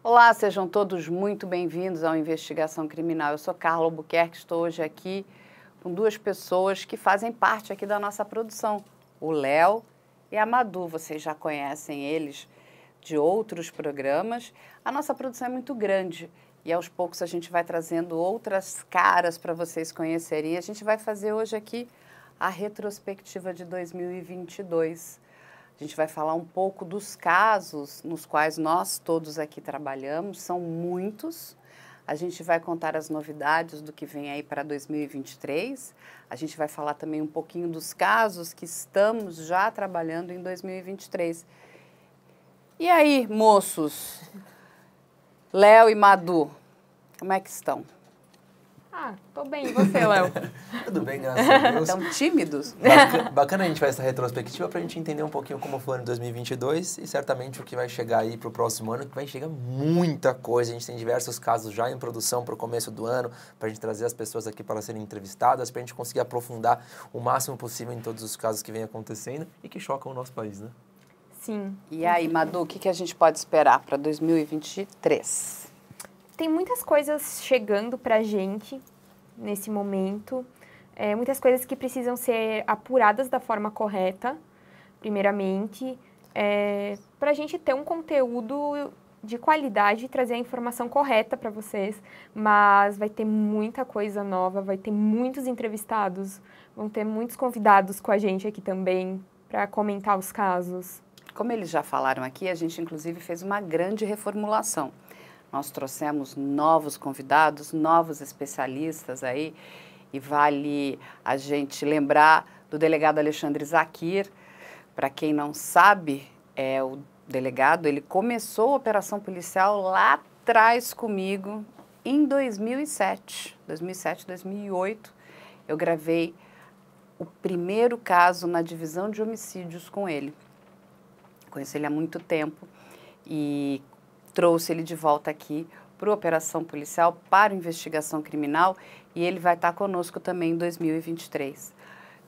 Olá, sejam todos muito bem-vindos ao Investigação Criminal. Eu sou Carla Albuquerque, estou hoje aqui com duas pessoas que fazem parte aqui da nossa produção, o Léo e a Madu. Vocês já conhecem eles de outros programas. A nossa produção é muito grande e aos poucos a gente vai trazendo outras caras para vocês conhecerem. E a gente vai fazer hoje aqui a retrospectiva de 2022. A gente vai falar um pouco dos casos nos quais nós todos aqui trabalhamos, são muitos. A gente vai contar as novidades do que vem aí para 2023. A gente vai falar também um pouquinho dos casos que estamos já trabalhando em 2023. E aí, moços, Léo e Madu, como é que estão? Tô bem. E você, Léo? Tudo bem, graças a Deus. Estão tímidos? Bacana a gente fazer essa retrospectiva para a gente entender um pouquinho como foi o ano de 2022 e certamente o que vai chegar aí para o próximo ano, que vai chegar muita coisa. A gente tem diversos casos já em produção para o começo do ano, para a gente trazer as pessoas aqui para serem entrevistadas, para a gente conseguir aprofundar o máximo possível em todos os casos que vem acontecendo e que chocam o nosso país, né? Sim. E aí, Madu, o que a gente pode esperar para 2023? Tem muitas coisas chegando pra gente nesse momento. Muitas coisas que precisam ser apuradas da forma correta, primeiramente, para a gente ter um conteúdo de qualidade e trazer a informação correta para vocês. Mas vai ter muita coisa nova, vai ter muitos entrevistados, vão ter muitos convidados com a gente aqui também para comentar os casos. Como eles já falaram aqui, a gente inclusive fez uma grande reformulação. Nós trouxemos novos convidados, novos especialistas aí, e vale a gente lembrar do delegado Alexandre Zakir. Para quem não sabe, o delegado, ele começou a operação policial lá atrás comigo, em 2007, 2008. Eu gravei o primeiro caso na divisão de homicídios com ele. Conheço ele há muito tempo e trouxe ele de volta aqui para a operação policial, para a investigação criminal, e ele vai estar conosco também em 2023.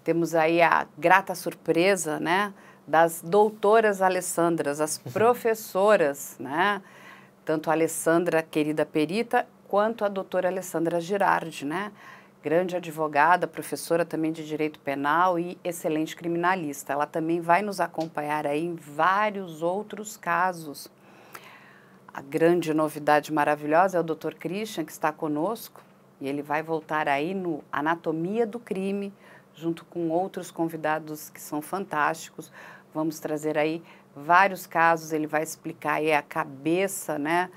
Temos aí a grata surpresa, né, das doutoras Alessandras, as professoras, né, tanto a Alessandra, querida perita, quanto a doutora Alessandra Girardi, né, grande advogada, professora também de direito penal e excelente criminalista. Ela também vai nos acompanhar aí em vários outros casos. A grande novidade maravilhosa é o Dr. Christian, que está conosco, e ele vai voltar aí no Anatomia do Crime, junto com outros convidados que são fantásticos. Vamos trazer aí vários casos, ele vai explicar aí a cabeça, né,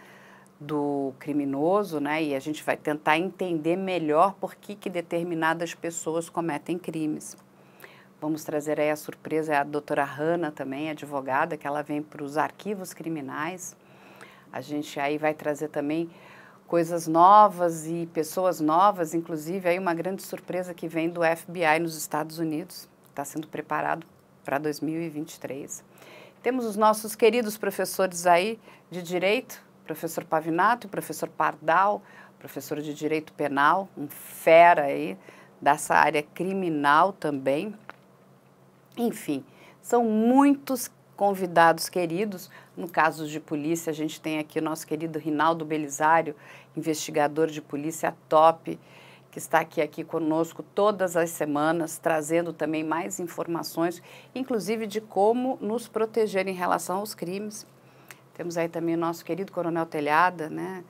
do criminoso, né, e a gente vai tentar entender melhor por que determinadas pessoas cometem crimes. Vamos trazer aí a surpresa, é a doutora Hanna também, advogada, que ela vem para os arquivos criminais. A gente aí vai trazer também coisas novas e pessoas novas, inclusive aí uma grande surpresa que vem do FBI nos Estados Unidos, está sendo preparado para 2023. Temos os nossos queridos professores aí de Direito, professor Pavinato e professor Pardal, professor de Direito Penal, um fera aí dessa área criminal também. Enfim, são muitos convidados queridos. No caso de polícia, a gente tem aqui o nosso querido Rinaldo Belisário, investigador de polícia top, que está aqui conosco todas as semanas, trazendo também mais informações, inclusive de como nos proteger em relação aos crimes. Temos aí também o nosso querido Coronel Telhada, né?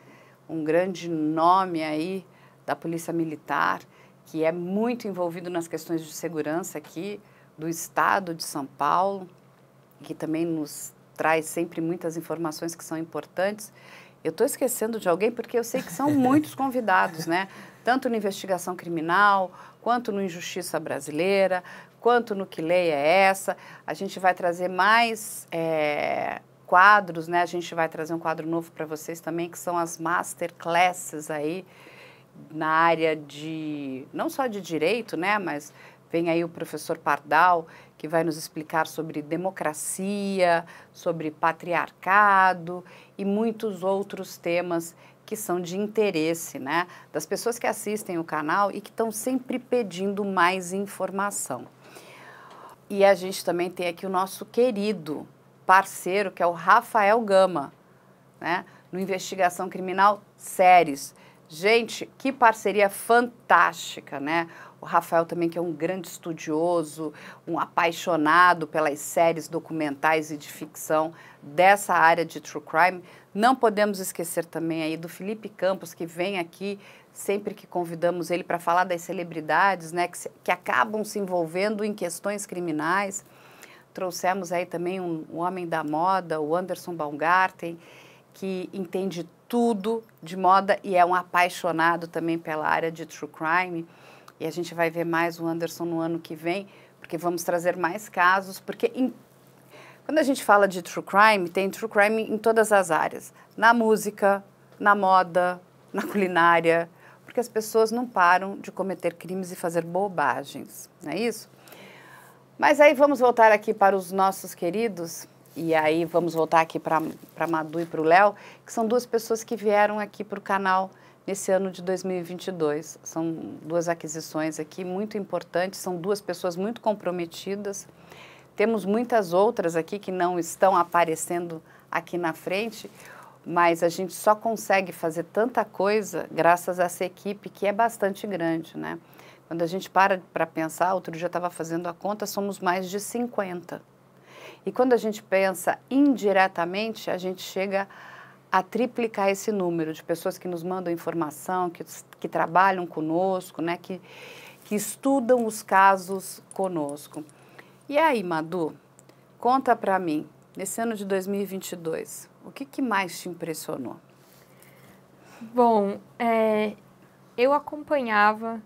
Um grande nome aí da Polícia Militar, que é muito envolvido nas questões de segurança aqui do estado de São Paulo, que também nos traz sempre muitas informações que são importantes. Eu estou esquecendo de alguém porque eu sei que são muitos convidados, né? Tanto no Investigação Criminal, quanto no Injustiça Brasileira, quanto no Que Lei é Essa. A gente vai trazer mais quadros, né? A gente vai trazer um quadro novo para vocês também, que são as masterclasses aí na área de, não só de direito, né? Mas Vem aí o professor Pardal, que vai nos explicar sobre democracia, sobre patriarcado e muitos outros temas que são de interesse, né, das pessoas que assistem o canal e que estão sempre pedindo mais informação. E a gente também tem aqui o nosso querido parceiro, que é o Rafael Gama, né, no Investigação Criminal Séries. Gente, que parceria fantástica, né? O Rafael também, que é um grande estudioso, um apaixonado pelas séries documentais e de ficção dessa área de true crime. Não podemos esquecer também aí do Felipe Campos, que vem aqui sempre que convidamos ele para falar das celebridades, né, que acabam se envolvendo em questões criminais. Trouxemos aí também um homem da moda, o Anderson Baumgarten, que entende tudo de moda e é um apaixonado também pela área de true crime. E a gente vai ver mais o Anderson no ano que vem, porque vamos trazer mais casos, porque quando a gente fala de true crime, tem true crime em todas as áreas. Na música, na moda, na culinária, porque as pessoas não param de cometer crimes e fazer bobagens, não é isso? Mas aí vamos voltar aqui para os nossos queridos, e aí vamos voltar aqui para a Madu e para o Léo, que são duas pessoas que vieram aqui para o canal nesse ano de 2022. São duas aquisições aqui muito importantes, são duas pessoas muito comprometidas. Temos muitas outras aqui que não estão aparecendo aqui na frente, mas a gente só consegue fazer tanta coisa graças a essa equipe que é bastante grande, né? Quando a gente para pensar, outro dia eu estava fazendo a conta, somos mais de 50. E quando a gente pensa indiretamente, a gente chega a triplicar esse número de pessoas que nos mandam informação, que trabalham conosco, né, que estudam os casos conosco. E aí, Madu, conta para mim, nesse ano de 2022, o que mais te impressionou? Bom, eu acompanhava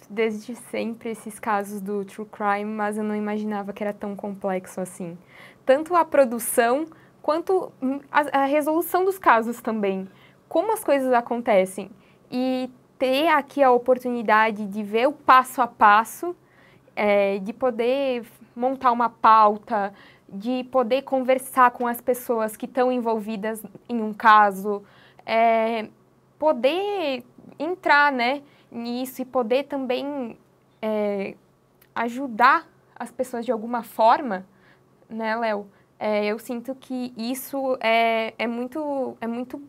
desde sempre esses casos do true crime, mas eu não imaginava que era tão complexo assim. Tanto a produção quanto a resolução dos casos também. Como as coisas acontecem. E ter aqui a oportunidade de ver o passo a passo, de poder montar uma pauta, de poder conversar com as pessoas que estão envolvidas em um caso, poder entrar, né, nisso e poder também ajudar as pessoas de alguma forma, né, Léo? Eu sinto que isso é muito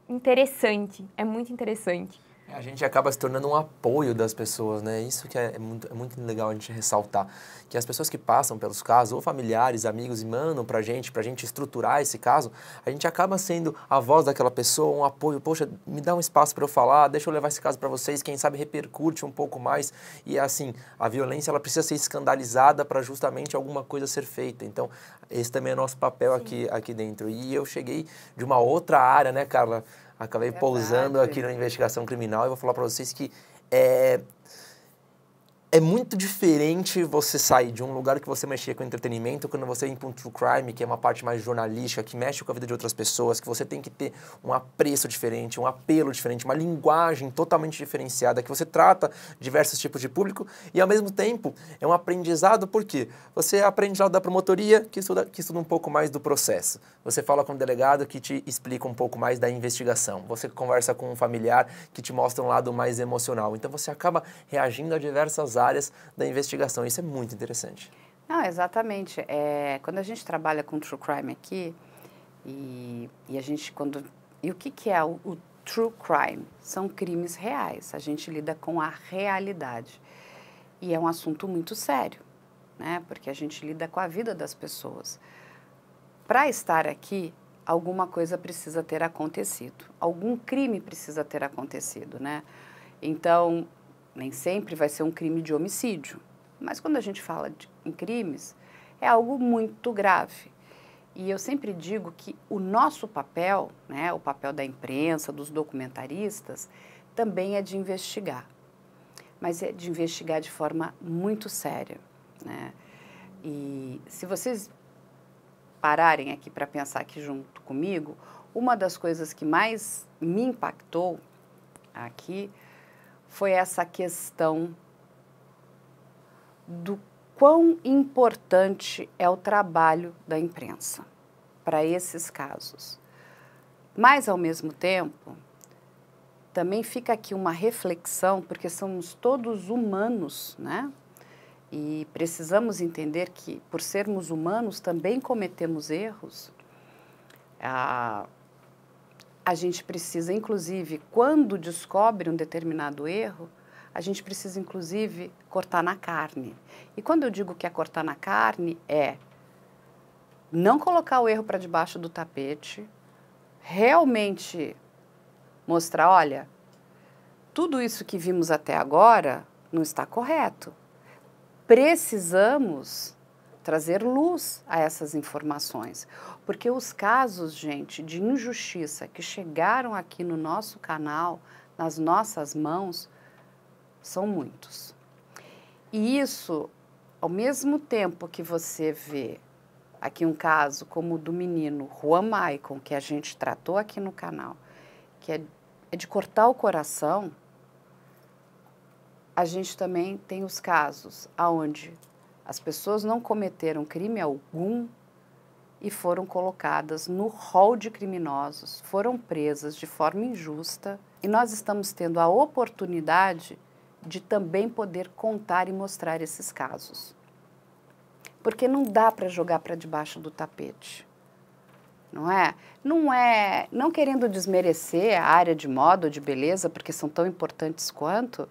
interessante, é muito interessante. A gente acaba se tornando um apoio das pessoas, né? Isso que é muito legal a gente ressaltar. Que as pessoas que passam pelos casos, ou familiares, amigos, e mandam pra gente estruturar esse caso, a gente acaba sendo a voz daquela pessoa, um apoio. Poxa, me dá um espaço para eu falar, deixa eu levar esse caso para vocês, quem sabe repercute um pouco mais. E assim, a violência ela precisa ser escandalizada para justamente alguma coisa ser feita. Então, esse também é nosso papel aqui dentro. E eu cheguei de uma outra área, né, Carla? Acabei pousando aqui na investigação criminal e vou falar para vocês que é muito diferente você sair de um lugar que você mexia com entretenimento quando você ir para um true crime, que é uma parte mais jornalística, que mexe com a vida de outras pessoas, que você tem que ter um apreço diferente, um apelo diferente, uma linguagem totalmente diferenciada, que você trata diversos tipos de público e, ao mesmo tempo, é um aprendizado, porque você aprende lá da promotoria, que estuda um pouco mais do processo. Você fala com o delegado, que te explica um pouco mais da investigação. Você conversa com um familiar, que te mostra um lado mais emocional. Então, você acaba reagindo a diversas áreas da investigação. Isso é muito interessante. Não, exatamente. Quando a gente trabalha com true crime aqui, e a gente E o que é o true crime? São crimes reais. A gente lida com a realidade. E é um assunto muito sério, né? Porque a gente lida com a vida das pessoas. Para estar aqui, alguma coisa precisa ter acontecido. Algum crime precisa ter acontecido, né? Então, nem sempre vai ser um crime de homicídio. Mas quando a gente fala em crimes, é algo muito grave. E eu sempre digo que o nosso papel, né, o papel da imprensa, dos documentaristas, também é de investigar. Mas é de investigar de forma muito séria, né? E se vocês pararem aqui para pensar aqui junto comigo, uma das coisas que mais me impactou aqui foi essa questão do quão importante é o trabalho da imprensa para esses casos. Mas, ao mesmo tempo, também fica aqui uma reflexão, porque somos todos humanos, né? E precisamos entender que, por sermos humanos, também cometemos erros. A gente precisa, inclusive, quando descobre um determinado erro, a gente precisa, inclusive, cortar na carne. E quando eu digo que é cortar na carne, é não colocar o erro para debaixo do tapete, realmente mostrar, olha, tudo isso que vimos até agora não está correto. Precisamos trazer luz a essas informações, porque os casos, gente, de injustiça que chegaram aqui no nosso canal, nas nossas mãos, são muitos. E isso, ao mesmo tempo que você vê aqui um caso como o do menino Juan Maicon, que a gente tratou aqui no canal, que é de cortar o coração, a gente também tem os casos onde as pessoas não cometeram crime algum e foram colocadas no rol de criminosos, foram presas de forma injusta, e nós estamos tendo a oportunidade de também poder contar e mostrar esses casos. Porque não dá para jogar para debaixo do tapete, não é? Não querendo desmerecer a área de moda ou de beleza, porque são tão importantes quanto,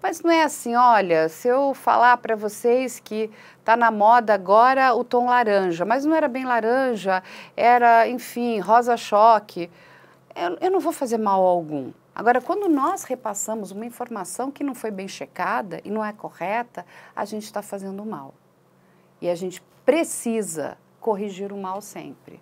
mas não é assim, olha, se eu falar para vocês que está na moda agora o tom laranja, mas não era bem laranja, era, enfim, rosa-choque, eu não vou fazer mal algum. Agora, quando nós repassamos uma informação que não foi bem checada e não é correta, a gente está fazendo mal. E a gente precisa corrigir o mal sempre.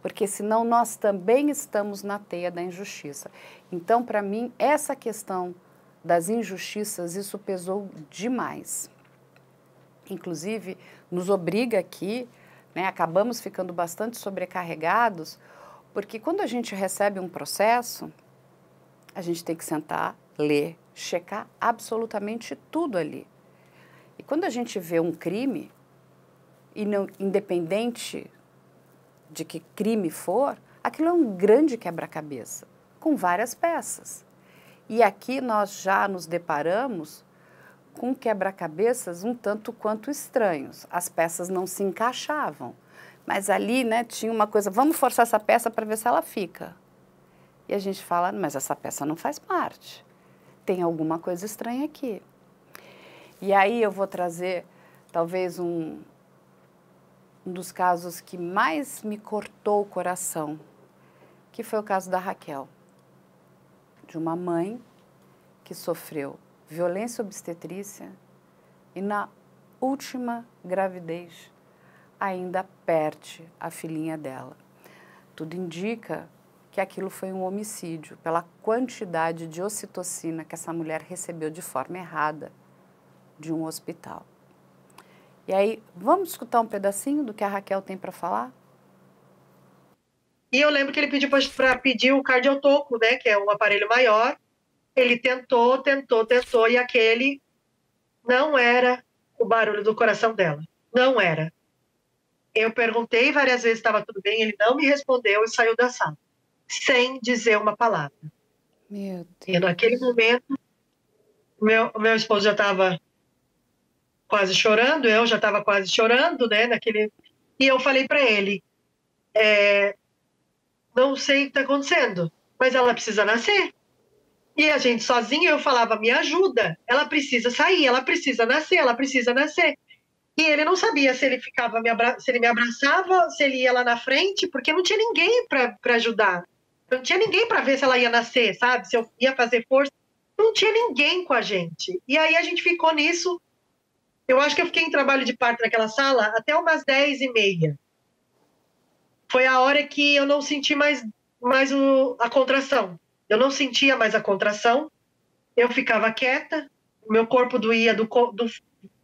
Porque senão nós também estamos na teia da injustiça. Então, para mim, essa questão das injustiças, isso pesou demais. Inclusive, nos obriga aqui, né, acabamos ficando bastante sobrecarregados, porque quando a gente recebe um processo, a gente tem que sentar, ler, checar absolutamente tudo ali. E quando a gente vê um crime, e não, independente de que crime for, aquilo é um grande quebra-cabeça, com várias peças. E aqui nós já nos deparamos com quebra-cabeças um tanto quanto estranhos. As peças não se encaixavam, mas ali, né, tinha uma coisa, vamos forçar essa peça para ver se ela fica. E a gente fala, mas essa peça não faz parte. Tem alguma coisa estranha aqui. E aí eu vou trazer, talvez, um dos casos que mais me cortou o coração, que foi o caso da Raquel, de uma mãe que sofreu violência obstetrícia e na última gravidez ainda perde a filhinha dela. Tudo indica que aquilo foi um homicídio pela quantidade de ocitocina que essa mulher recebeu de forma errada de um hospital. E aí, vamos escutar um pedacinho do que a Raquel tem para falar? E eu lembro que ele pediu para pedir o cardiotoco, né, que é um aparelho maior. Ele tentou, e aquele não era o barulho do coração dela. Não era. Eu perguntei várias vezes se estava tudo bem, ele não me respondeu e saiu da sala, sem dizer uma palavra. Meu Deus. E naquele momento, meu esposo já estava quase chorando, eu já estava quase chorando, né, e eu falei para ele, não sei o que está acontecendo, mas ela precisa nascer. E a gente sozinha, eu falava, me ajuda, ela precisa sair, ela precisa nascer, ela precisa nascer. E ele não sabia se ele ficava se ele me abraçava, se ele ia lá na frente, porque não tinha ninguém para ajudar. Não tinha ninguém para ver se ela ia nascer, sabe? Se eu ia fazer força. Não tinha ninguém com a gente. E aí a gente ficou nisso. Eu acho que eu fiquei em trabalho de parto naquela sala até umas 10h30. Foi a hora que eu não senti mais a contração. Eu não sentia mais a contração. Eu ficava quieta. O meu corpo doía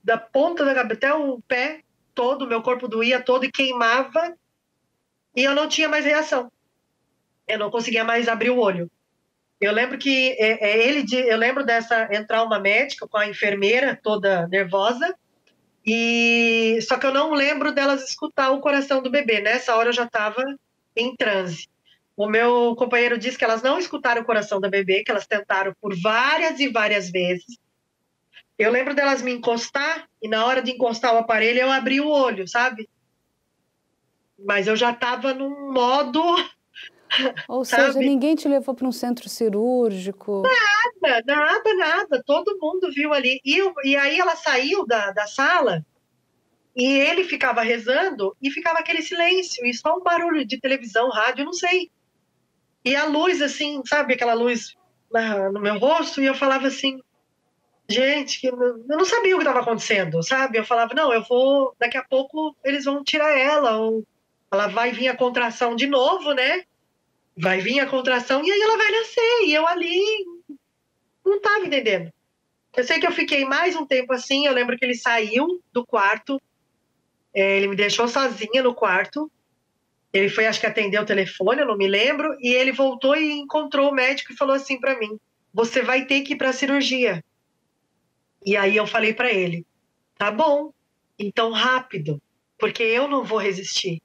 da ponta da cabeça até o pé todo. O meu corpo doía todo e queimava. E eu não tinha mais reação. Eu não conseguia mais abrir o olho. Eu lembro que eu lembro dessa entrar uma médica com a enfermeira toda nervosa, e só que eu não lembro delas escutar o coração do bebê. Nessa hora eu já estava em transe. O meu companheiro disse que elas não escutaram o coração da bebê, que elas tentaram por várias e várias vezes. Eu lembro delas me encostar, e na hora de encostar o aparelho eu abri o olho, sabe? Mas eu já estava num modo, Ou seja, sabe? ninguém te levou para um centro cirúrgico? Nada. Todo mundo viu ali. E aí ela saiu da sala e ele ficava rezando e ficava aquele silêncio e só um barulho de televisão, rádio, não sei. E a luz, assim, sabe? Aquela luz no meu rosto, e eu falava assim, gente, eu não sabia o que estava acontecendo, sabe? Eu falava, não, eu vou, daqui a pouco eles vão tirar ela, ou ela vai vir a contração de novo, né? Vai vir a contração e aí ela vai nascer. E eu ali não estava entendendo. Eu sei que eu fiquei mais um tempo assim, eu lembro que ele saiu do quarto, ele me deixou sozinha no quarto, ele foi, acho que atendeu o telefone, eu não me lembro, e ele voltou e encontrou o médico e falou assim para mim, você vai ter que ir para a cirurgia. E aí eu falei para ele, tá bom, então rápido, porque eu não vou resistir.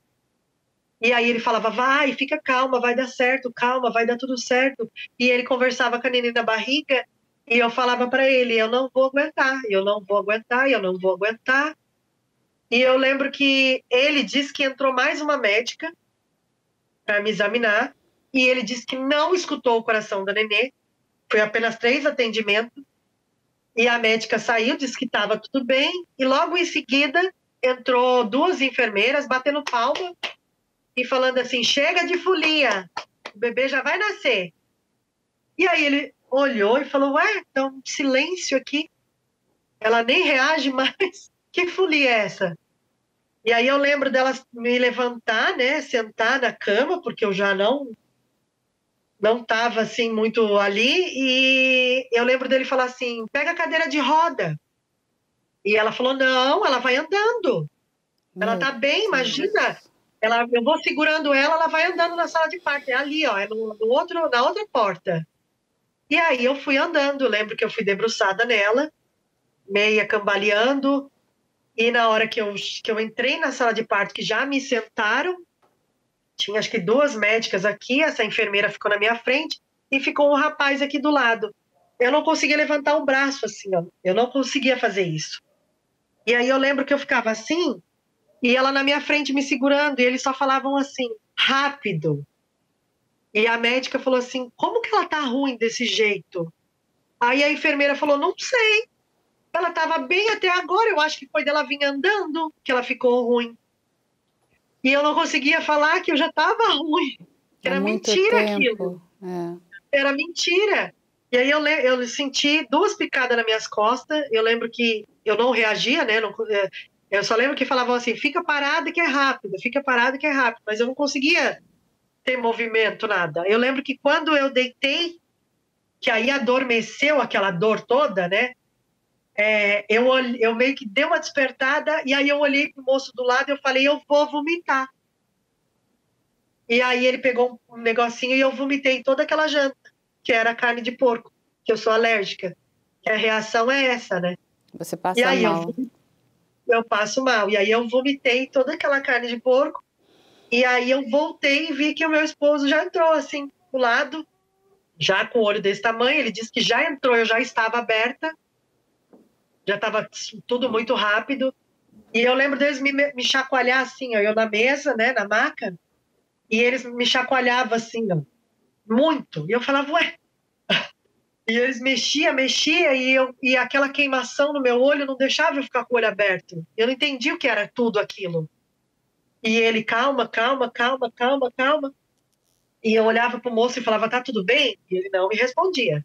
E aí ele falava, vai, fica calma, vai dar certo, calma, vai dar tudo certo. E ele conversava com a neném na barriga e eu falava para ele, eu não vou aguentar, eu não vou aguentar, eu não vou aguentar. E eu lembro que ele disse que entrou mais uma médica para me examinar e ele disse que não escutou o coração da nenê. Foi apenas 3 atendimentos e a médica saiu, disse que estava tudo bem e logo em seguida entrou 2 enfermeiras batendo palma e falando assim, chega de folia, o bebê já vai nascer. E aí ele olhou e falou, ué, então silêncio aqui, ela nem reage mais, que folia é essa? E aí eu lembro delas me levantar, né, sentar na cama, porque eu já não estava assim muito ali, e eu lembro dele falar assim, pega a cadeira de roda. E ela falou, não, ela vai andando. Ela tá bem, imagina. Eu vou segurando ela vai andando na sala de parto. É ali, ó, é na outra porta. E aí eu fui andando, lembro que eu fui debruçada nela, meia cambaleando, e na hora que eu entrei na sala de parto, que já me sentaram, tinha acho que 2 médicas aqui, essa enfermeira ficou na minha frente, e ficou um rapaz aqui do lado. Eu não conseguia levantar o braço, assim, ó, eu não conseguia fazer isso. E aí eu lembro que eu ficava assim, e ela na minha frente me segurando, e eles só falavam assim, rápido. E a médica falou assim, como que ela tá ruim desse jeito? Aí a enfermeira falou, não sei. Ela estava bem até agora, eu acho que foi dela vir andando que ela ficou ruim. E eu não conseguia falar que eu já estava ruim. Era mentira aquilo. Era mentira. E aí eu senti 2 picadas nas minhas costas. Eu lembro que eu não reagia, né? Eu só lembro que falavam assim, fica parada que é rápido, fica parada que é rápido. Mas eu não conseguia ter movimento, nada. Eu lembro que quando eu deitei, que aí adormeceu aquela dor toda, né? Eu meio que dei uma despertada e aí eu olhei pro moço do lado e eu falei, eu vou vomitar. E aí ele pegou um negocinho e eu vomitei toda aquela janta, que era carne de porco, que eu sou alérgica. Que a reação é essa, né? Você passa e aí mal. eu passo mal. E aí eu vomitei toda aquela carne de porco. E aí eu voltei e vi que o meu esposo já entrou assim, do lado, já com o olho desse tamanho. Ele disse que já entrou, eu já estava aberta. Já estava tudo muito rápido. E eu lembro deles me chacoalhar assim, ó, eu na mesa, né, na maca, e eles me chacoalhavam assim, ó, muito. E eu falava, ué. E eles mexiam, e aquela queimação no meu olho não deixava eu ficar com o olho aberto. Eu não entendi o que era tudo aquilo. E ele, calma. E eu olhava pro moço e falava, tá tudo bem? E ele não me respondia.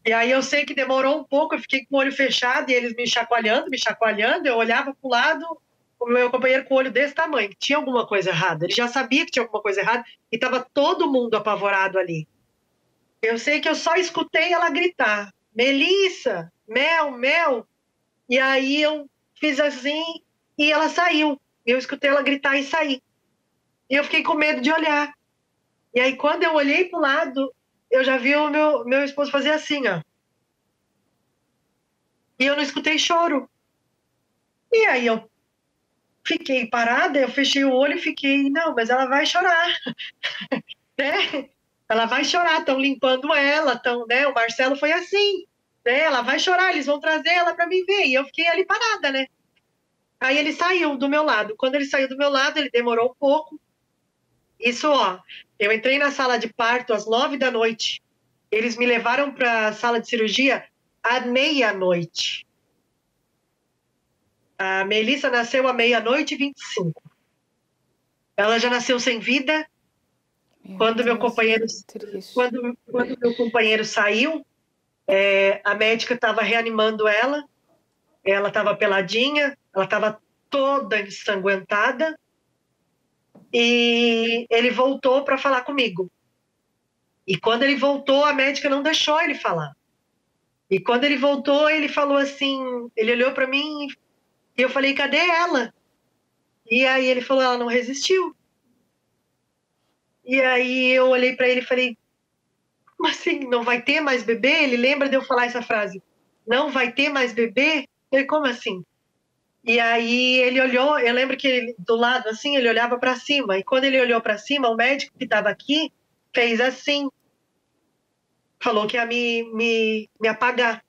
E aí eu sei que demorou um pouco, eu fiquei com o olho fechado e eles me chacoalhando, eu olhava pro lado, o meu companheiro com o olho desse tamanho, que tinha alguma coisa errada. Ele já sabia que tinha alguma coisa errada e estava todo mundo apavorado ali. Eu sei que eu só escutei ela gritar, Melissa, Mel. E aí eu fiz assim e ela saiu. Eu escutei ela gritar e sair. E eu fiquei com medo de olhar. E aí quando eu olhei pro lado, eu já vi o meu esposo fazer assim, ó. E eu não escutei choro. E aí eu fiquei parada, eu fechei o olho e fiquei, não, mas ela vai chorar, né? Ela vai chorar, estão limpando ela, estão, né? O Marcelo foi assim, né? Ela vai chorar, eles vão trazer ela para me ver. E eu fiquei ali parada, né? Aí ele saiu do meu lado. Quando ele saiu do meu lado, ele demorou um pouco. Isso, ó, eu entrei na sala de parto às 9 da noite. Eles me levaram para a sala de cirurgia à meia-noite. A Melissa nasceu à meia-noite e 25. Ela já nasceu sem vida. Quando meu companheiro, quando meu companheiro saiu, a médica estava reanimando ela. Ela estava peladinha, ela estava toda ensanguentada. E ele voltou para falar comigo. E quando ele voltou, a médica não deixou ele falar. E quando ele voltou, ele falou assim, ele olhou para mim e eu falei, cadê ela? E aí ele falou, ela não resistiu. E aí eu olhei para ele e falei, como assim, não vai ter mais bebê? Ele lembra de eu falar essa frase, não vai ter mais bebê? Eu falei, como assim? E aí ele olhou, eu lembro que ele, do lado assim, ele olhava para cima. E quando ele olhou para cima, o médico que estava aqui fez assim, falou que ia me apagar.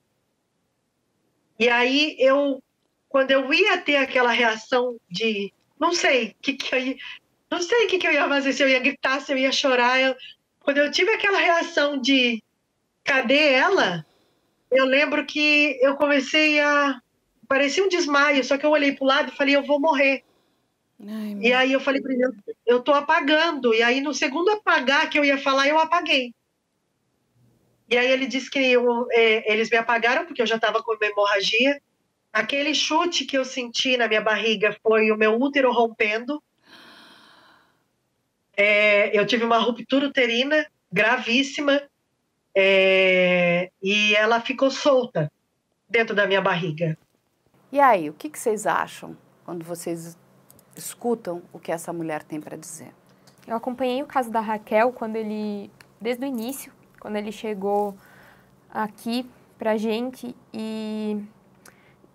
E aí quando eu ia ter aquela reação de, não sei o que eu ia, não sei o que eu ia fazer, se eu ia gritar, se eu ia chorar. Quando eu tive aquela reação de, cadê ela? Eu lembro que eu comecei parecia um desmaio, só que eu olhei para o lado e falei, eu vou morrer. E aí eu falei para ele, eu tô apagando. E aí no segundo apagar que eu ia falar, eu apaguei. E aí ele disse que eles me apagaram porque eu já estava com uma hemorragia. Aquele chute que eu senti na minha barriga foi o meu útero rompendo. Eu tive uma ruptura uterina gravíssima e ela ficou solta dentro da minha barriga. E aí, o que vocês acham quando vocês escutam o que essa mulher tem para dizer? Eu acompanhei o caso da Raquel desde o início, quando ele chegou aqui pra gente, e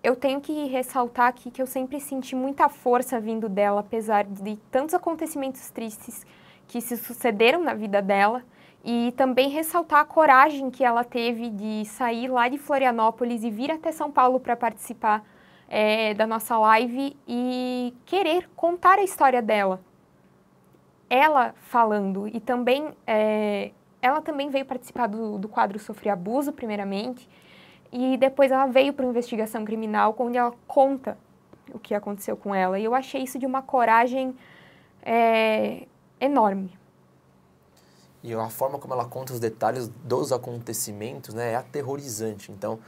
eu tenho que ressaltar aqui que eu sempre senti muita força vindo dela, apesar de tantos acontecimentos tristes que se sucederam na vida dela, e também ressaltar a coragem que ela teve de sair lá de Florianópolis e vir até São Paulo para participar da nossa live e querer contar a história dela. Ela falando, e também ela também veio participar do quadro Sofri Abuso, primeiramente, e depois ela veio para a investigação criminal, onde ela conta o que aconteceu com ela. E eu achei isso de uma coragem enorme. E a forma como ela conta os detalhes dos acontecimentos, né, é aterrorizante. Então,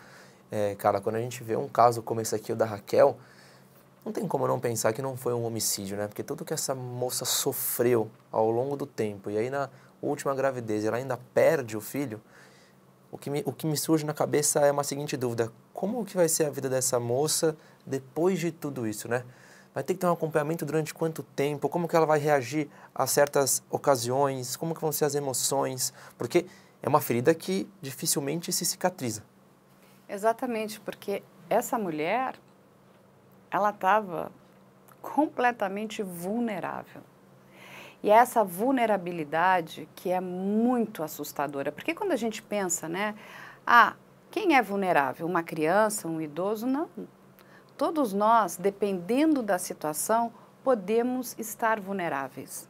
cara, quando a gente vê um caso como esse aqui, o da Raquel, não tem como não pensar que não foi um homicídio, né? Porque tudo que essa moça sofreu ao longo do tempo, e aí na última gravidez ela ainda perde o filho, o que me surge na cabeça é uma seguinte dúvida: como que vai ser a vida dessa moça depois de tudo isso, né? Vai ter que ter um acompanhamento durante quanto tempo? Como que ela vai reagir a certas ocasiões? Como que vão ser as emoções? Porque é uma ferida que dificilmente se cicatriza. Exatamente, porque essa mulher, ela estava completamente vulnerável. E é essa vulnerabilidade que é muito assustadora, porque quando a gente pensa, né, quem é vulnerável? Uma criança, um idoso? Não. Todos nós, dependendo da situação, podemos estar vulneráveis.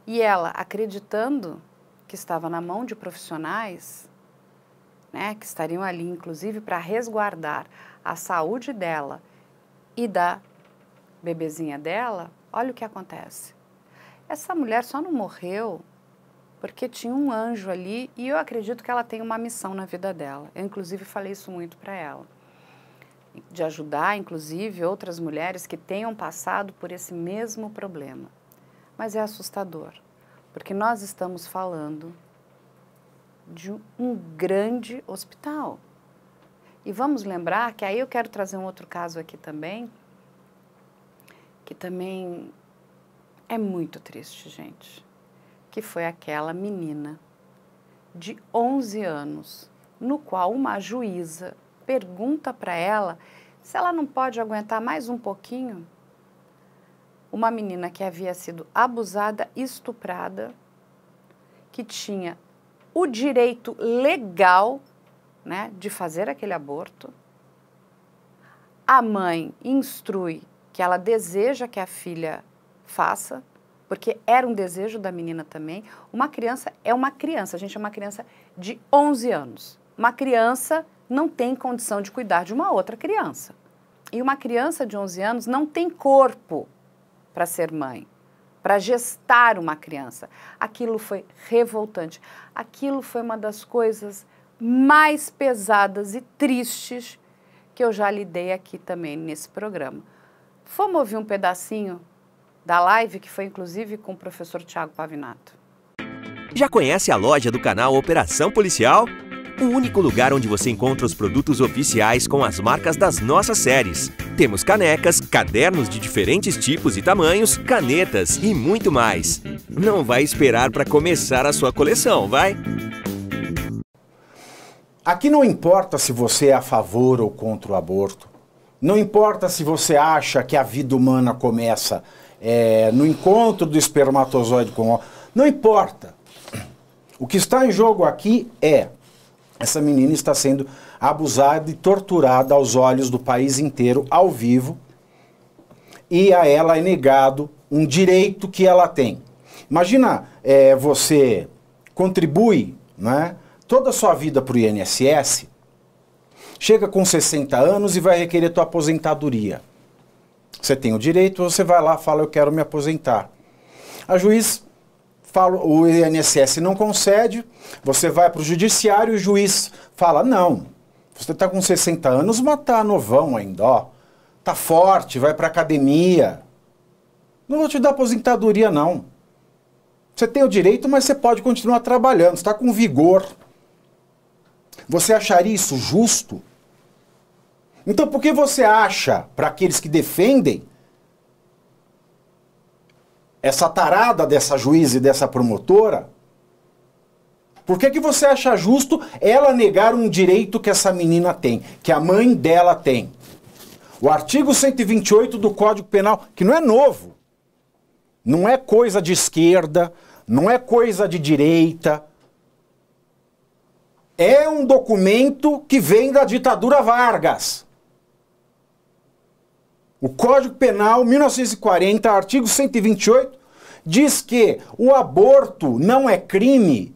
E ela, acreditando que estava na mão de profissionais, né, que estariam ali, inclusive, para resguardar a saúde dela e da bebezinha dela, olha o que acontece. Essa mulher só não morreu porque tinha um anjo ali e eu acredito que ela tem uma missão na vida dela. Eu, inclusive, falei isso muito para ela. De ajudar, inclusive, outras mulheres que tenham passado por esse mesmo problema. Mas é assustador, porque nós estamos falando de um grande hospital. E vamos lembrar que aí eu quero trazer um outro caso aqui também, que também é muito triste, gente, que foi aquela menina de 11 anos, no qual uma juíza pergunta para ela se ela não pode aguentar mais um pouquinho. Uma menina que havia sido abusada, estuprada, que tinha o direito legal, né, de fazer aquele aborto. A mãe instrui que ela deseja que a filha faça, porque era um desejo da menina também. Uma criança é uma criança, a gente é uma criança de 11 anos. Uma criança não tem condição de cuidar de uma outra criança. E uma criança de 11 anos não tem corpo para ser mãe, para gestar uma criança. Aquilo foi revoltante. Aquilo foi uma das coisas mais pesadas e tristes que eu já lidei aqui também nesse programa. Vamos ouvir um pedacinho da live, que foi inclusive com o professor Tiago Pavinato. Já conhece a loja do canal Operação Policial? O único lugar onde você encontra os produtos oficiais com as marcas das nossas séries. Temos canecas, cadernos de diferentes tipos e tamanhos, canetas e muito mais. Não vai esperar para começar a sua coleção, vai? Aqui não importa se você é a favor ou contra o aborto. Não importa se você acha que a vida humana começa no encontro do espermatozoide com o... Não importa. O que está em jogo aqui é: essa menina está sendo abusada e torturada aos olhos do país inteiro, ao vivo, e a ela é negado um direito que ela tem. Imagina, você contribui, né, toda a sua vida para o INSS, chega com 60 anos e vai requerer tua aposentadoria. Você tem o direito, você vai lá e fala: eu quero me aposentar. A juiz fala, o INSS não concede, você vai para o judiciário e o juiz fala: não, você está com 60 anos, mas tá novão ainda, ó. Tá forte, vai para academia. Não vou te dar aposentadoria, não. Você tem o direito, mas você pode continuar trabalhando, você está com vigor. Você acharia isso justo? Então por que você acha, para aqueles que defendem essa tarada dessa juíza e dessa promotora, por que você acha justo ela negar um direito que essa menina tem, que a mãe dela tem? O artigo 128 do Código Penal, que não é novo, não é coisa de esquerda, não é coisa de direita, é um documento que vem da ditadura Vargas. O Código Penal, 1940, artigo 128, diz que o aborto não é crime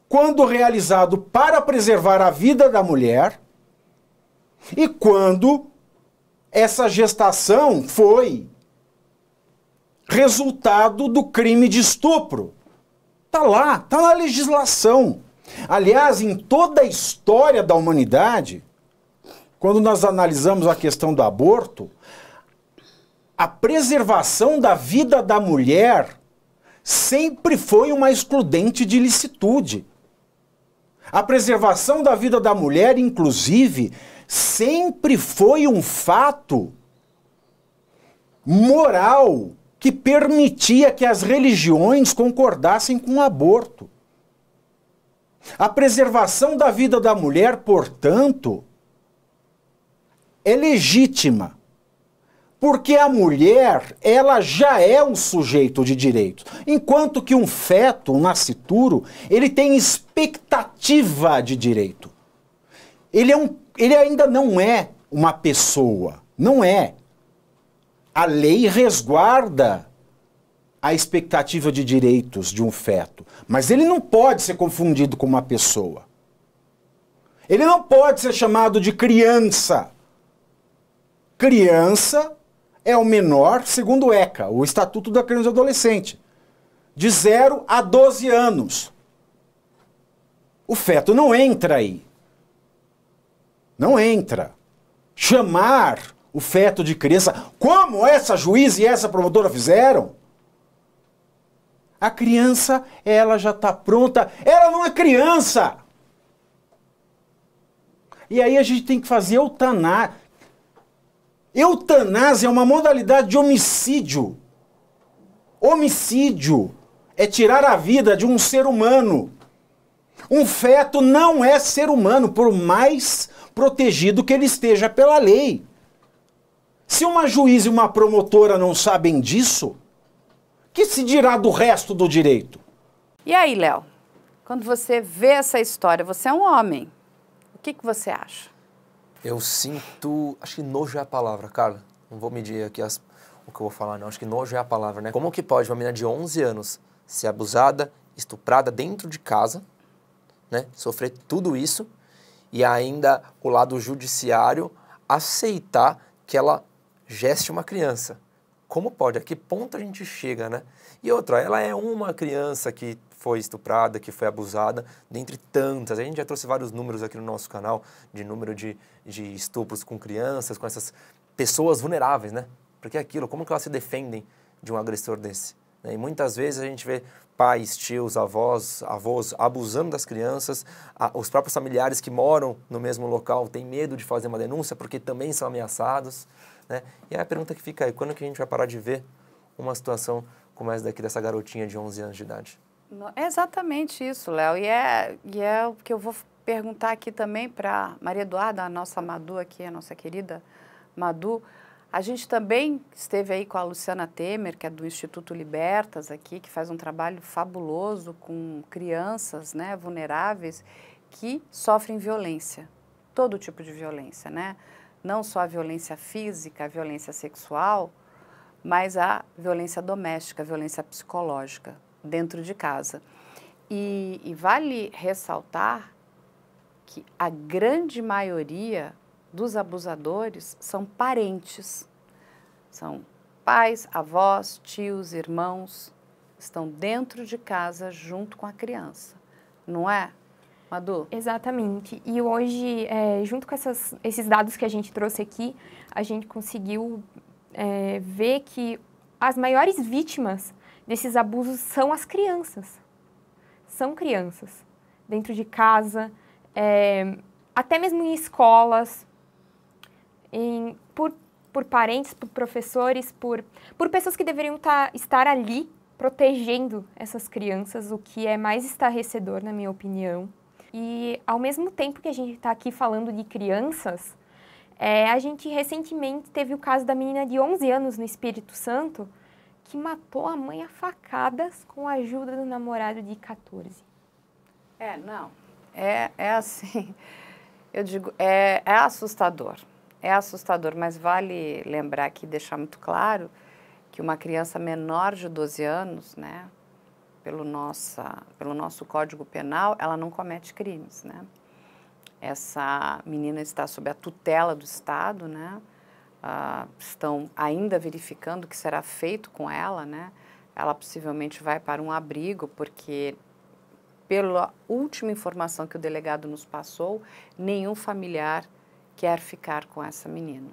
quando realizado para preservar a vida da mulher e quando essa gestação foi resultado do crime de estupro. Tá lá, tá na legislação. Aliás, em toda a história da humanidade, quando nós analisamos a questão do aborto, a preservação da vida da mulher sempre foi uma excludente de licitude. A preservação da vida da mulher, inclusive, sempre foi um fato moral que permitia que as religiões concordassem com o aborto. A preservação da vida da mulher, portanto, é legítima. Porque a mulher, ela já é um sujeito de direitos. Enquanto que um feto, um nascituro, ele tem expectativa de direito. Ele ainda não é uma pessoa. Não é. A lei resguarda a expectativa de direitos de um feto. Mas ele não pode ser confundido com uma pessoa. Ele não pode ser chamado de criança. Criança é o menor, segundo o ECA, o Estatuto da Criança e do Adolescente, de 0 a 12 anos. O feto não entra aí. Não entra. Chamar o feto de criança, como essa juíza e essa promotora fizeram, a criança, ela já está pronta, ela não é criança. E aí a gente tem que fazer eutanásia. Eutanásia é uma modalidade de homicídio. Homicídio é tirar a vida de um ser humano. Um feto não é ser humano, por mais protegido que ele esteja pela lei. Se uma juíza e uma promotora não sabem disso, que se dirá do resto do direito? E aí, Léo, quando você vê essa história, você é um homem, o que você acha? Eu sinto, acho que nojo é a palavra, Carla. Não vou medir aqui o que eu vou falar, não. Acho que nojo é a palavra, né? Como que pode uma menina de 11 anos ser abusada, estuprada dentro de casa, né? Sofrer tudo isso e ainda o lado judiciário aceitar que ela geste uma criança? Como pode? A que ponto a gente chega, né? E outra, ela é uma criança que foi estuprada, que foi abusada, dentre tantas. A gente já trouxe vários números aqui no nosso canal, de número de estupros com crianças, com essas pessoas vulneráveis, né? Porque aquilo, como que elas se defendem de um agressor desse? Né? E muitas vezes a gente vê pais, tios, avós abusando das crianças, os próprios familiares que moram no mesmo local têm medo de fazer uma denúncia porque também são ameaçados, né? E aí a pergunta que fica aí, quando que a gente vai parar de ver uma situação como essa daqui, dessa garotinha de 11 anos de idade? É exatamente isso, Léo. E é o que eu vou perguntar aqui também para Maria Eduarda, a nossa Madu aqui, a nossa querida Madu. A gente também esteve aí com a Luciana Temer, que é do Instituto Libertas aqui, que faz um trabalho fabuloso com crianças, né, vulneráveis que sofrem violência, todo tipo de violência, né? Não só a violência física, a violência sexual, mas a violência doméstica, a violência psicológica dentro de casa. E vale ressaltar que a grande maioria dos abusadores são parentes, são pais, avós, tios, irmãos, estão dentro de casa junto com a criança, não é, Madu? Exatamente. E hoje, junto com esses dados que a gente trouxe aqui, a gente conseguiu ver que as maiores vítimas desses abusos são as crianças. São crianças, dentro de casa, até mesmo em escolas, por parentes, por professores, por pessoas que deveriam estar ali protegendo essas crianças, o que é mais estarrecedor, na minha opinião. E, ao mesmo tempo que a gente está aqui falando de crianças, a gente recentemente teve o caso da menina de 11 anos no Espírito Santo, que matou a mãe a facadas com a ajuda do namorado de 14. Não. É assim, eu digo, é assustador. É assustador, mas vale lembrar aqui, deixar muito claro, que uma criança menor de 12 anos, né, pelo nosso Código Penal, ela não comete crimes, né? Essa menina está sob a tutela do Estado, né? Estão ainda verificando o que será feito com ela, né? Ela possivelmente vai para um abrigo, porque, pela última informação que o delegado nos passou, nenhum familiar quer ficar com essa menina.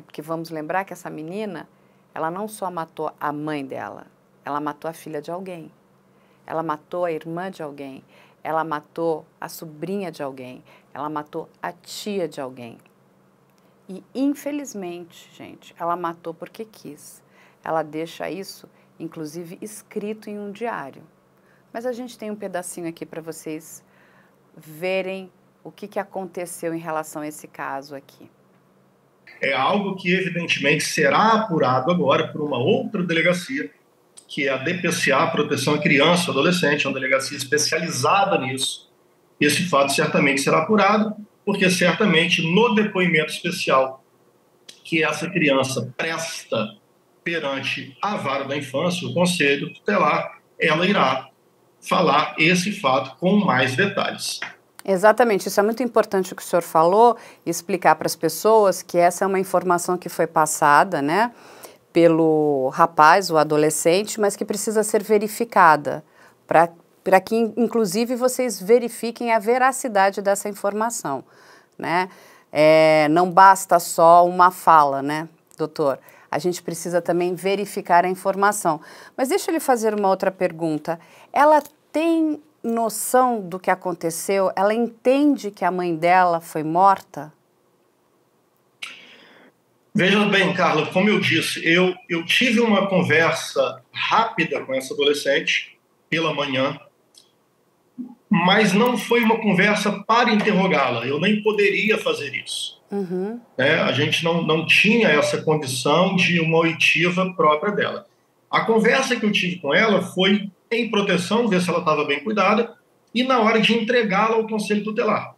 Porque vamos lembrar que essa menina, ela não só matou a mãe dela, ela matou a filha de alguém, ela matou a irmã de alguém, ela matou a sobrinha de alguém, ela matou a tia de alguém. E, infelizmente, gente, ela matou porque quis. Ela deixa isso, inclusive, escrito em um diário. Mas a gente tem um pedacinho aqui para vocês verem o que aconteceu em relação a esse caso aqui. É algo que, evidentemente, será apurado agora por uma outra delegacia, que é a DPCA, Proteção à Criança e Adolescente, uma delegacia especializada nisso. Esse fato certamente será apurado, porque certamente no depoimento especial que essa criança presta perante a vara da infância, o Conselho Tutelar, ela irá falar esse fato com mais detalhes. Exatamente, isso é muito importante o que o senhor falou, explicar para as pessoas que essa é uma informação que foi passada, né, pelo rapaz, o adolescente, mas que precisa ser verificada, para que, inclusive, vocês verifiquem a veracidade dessa informação, né? Não basta só uma fala, né, doutor? A gente precisa também verificar a informação. Mas deixa eu lhe fazer uma outra pergunta. Ela tem noção do que aconteceu? Ela entende que a mãe dela foi morta? Veja bem, Carla, como eu disse, eu tive uma conversa rápida com essa adolescente pela manhã. mas não foi uma conversa para interrogá-la. Eu nem poderia fazer isso. A gente não tinha essa condição de uma oitiva própria dela. A conversa que eu tive com ela foi em proteção, ver se ela estava bem cuidada, e na hora de entregá-la ao Conselho Tutelar.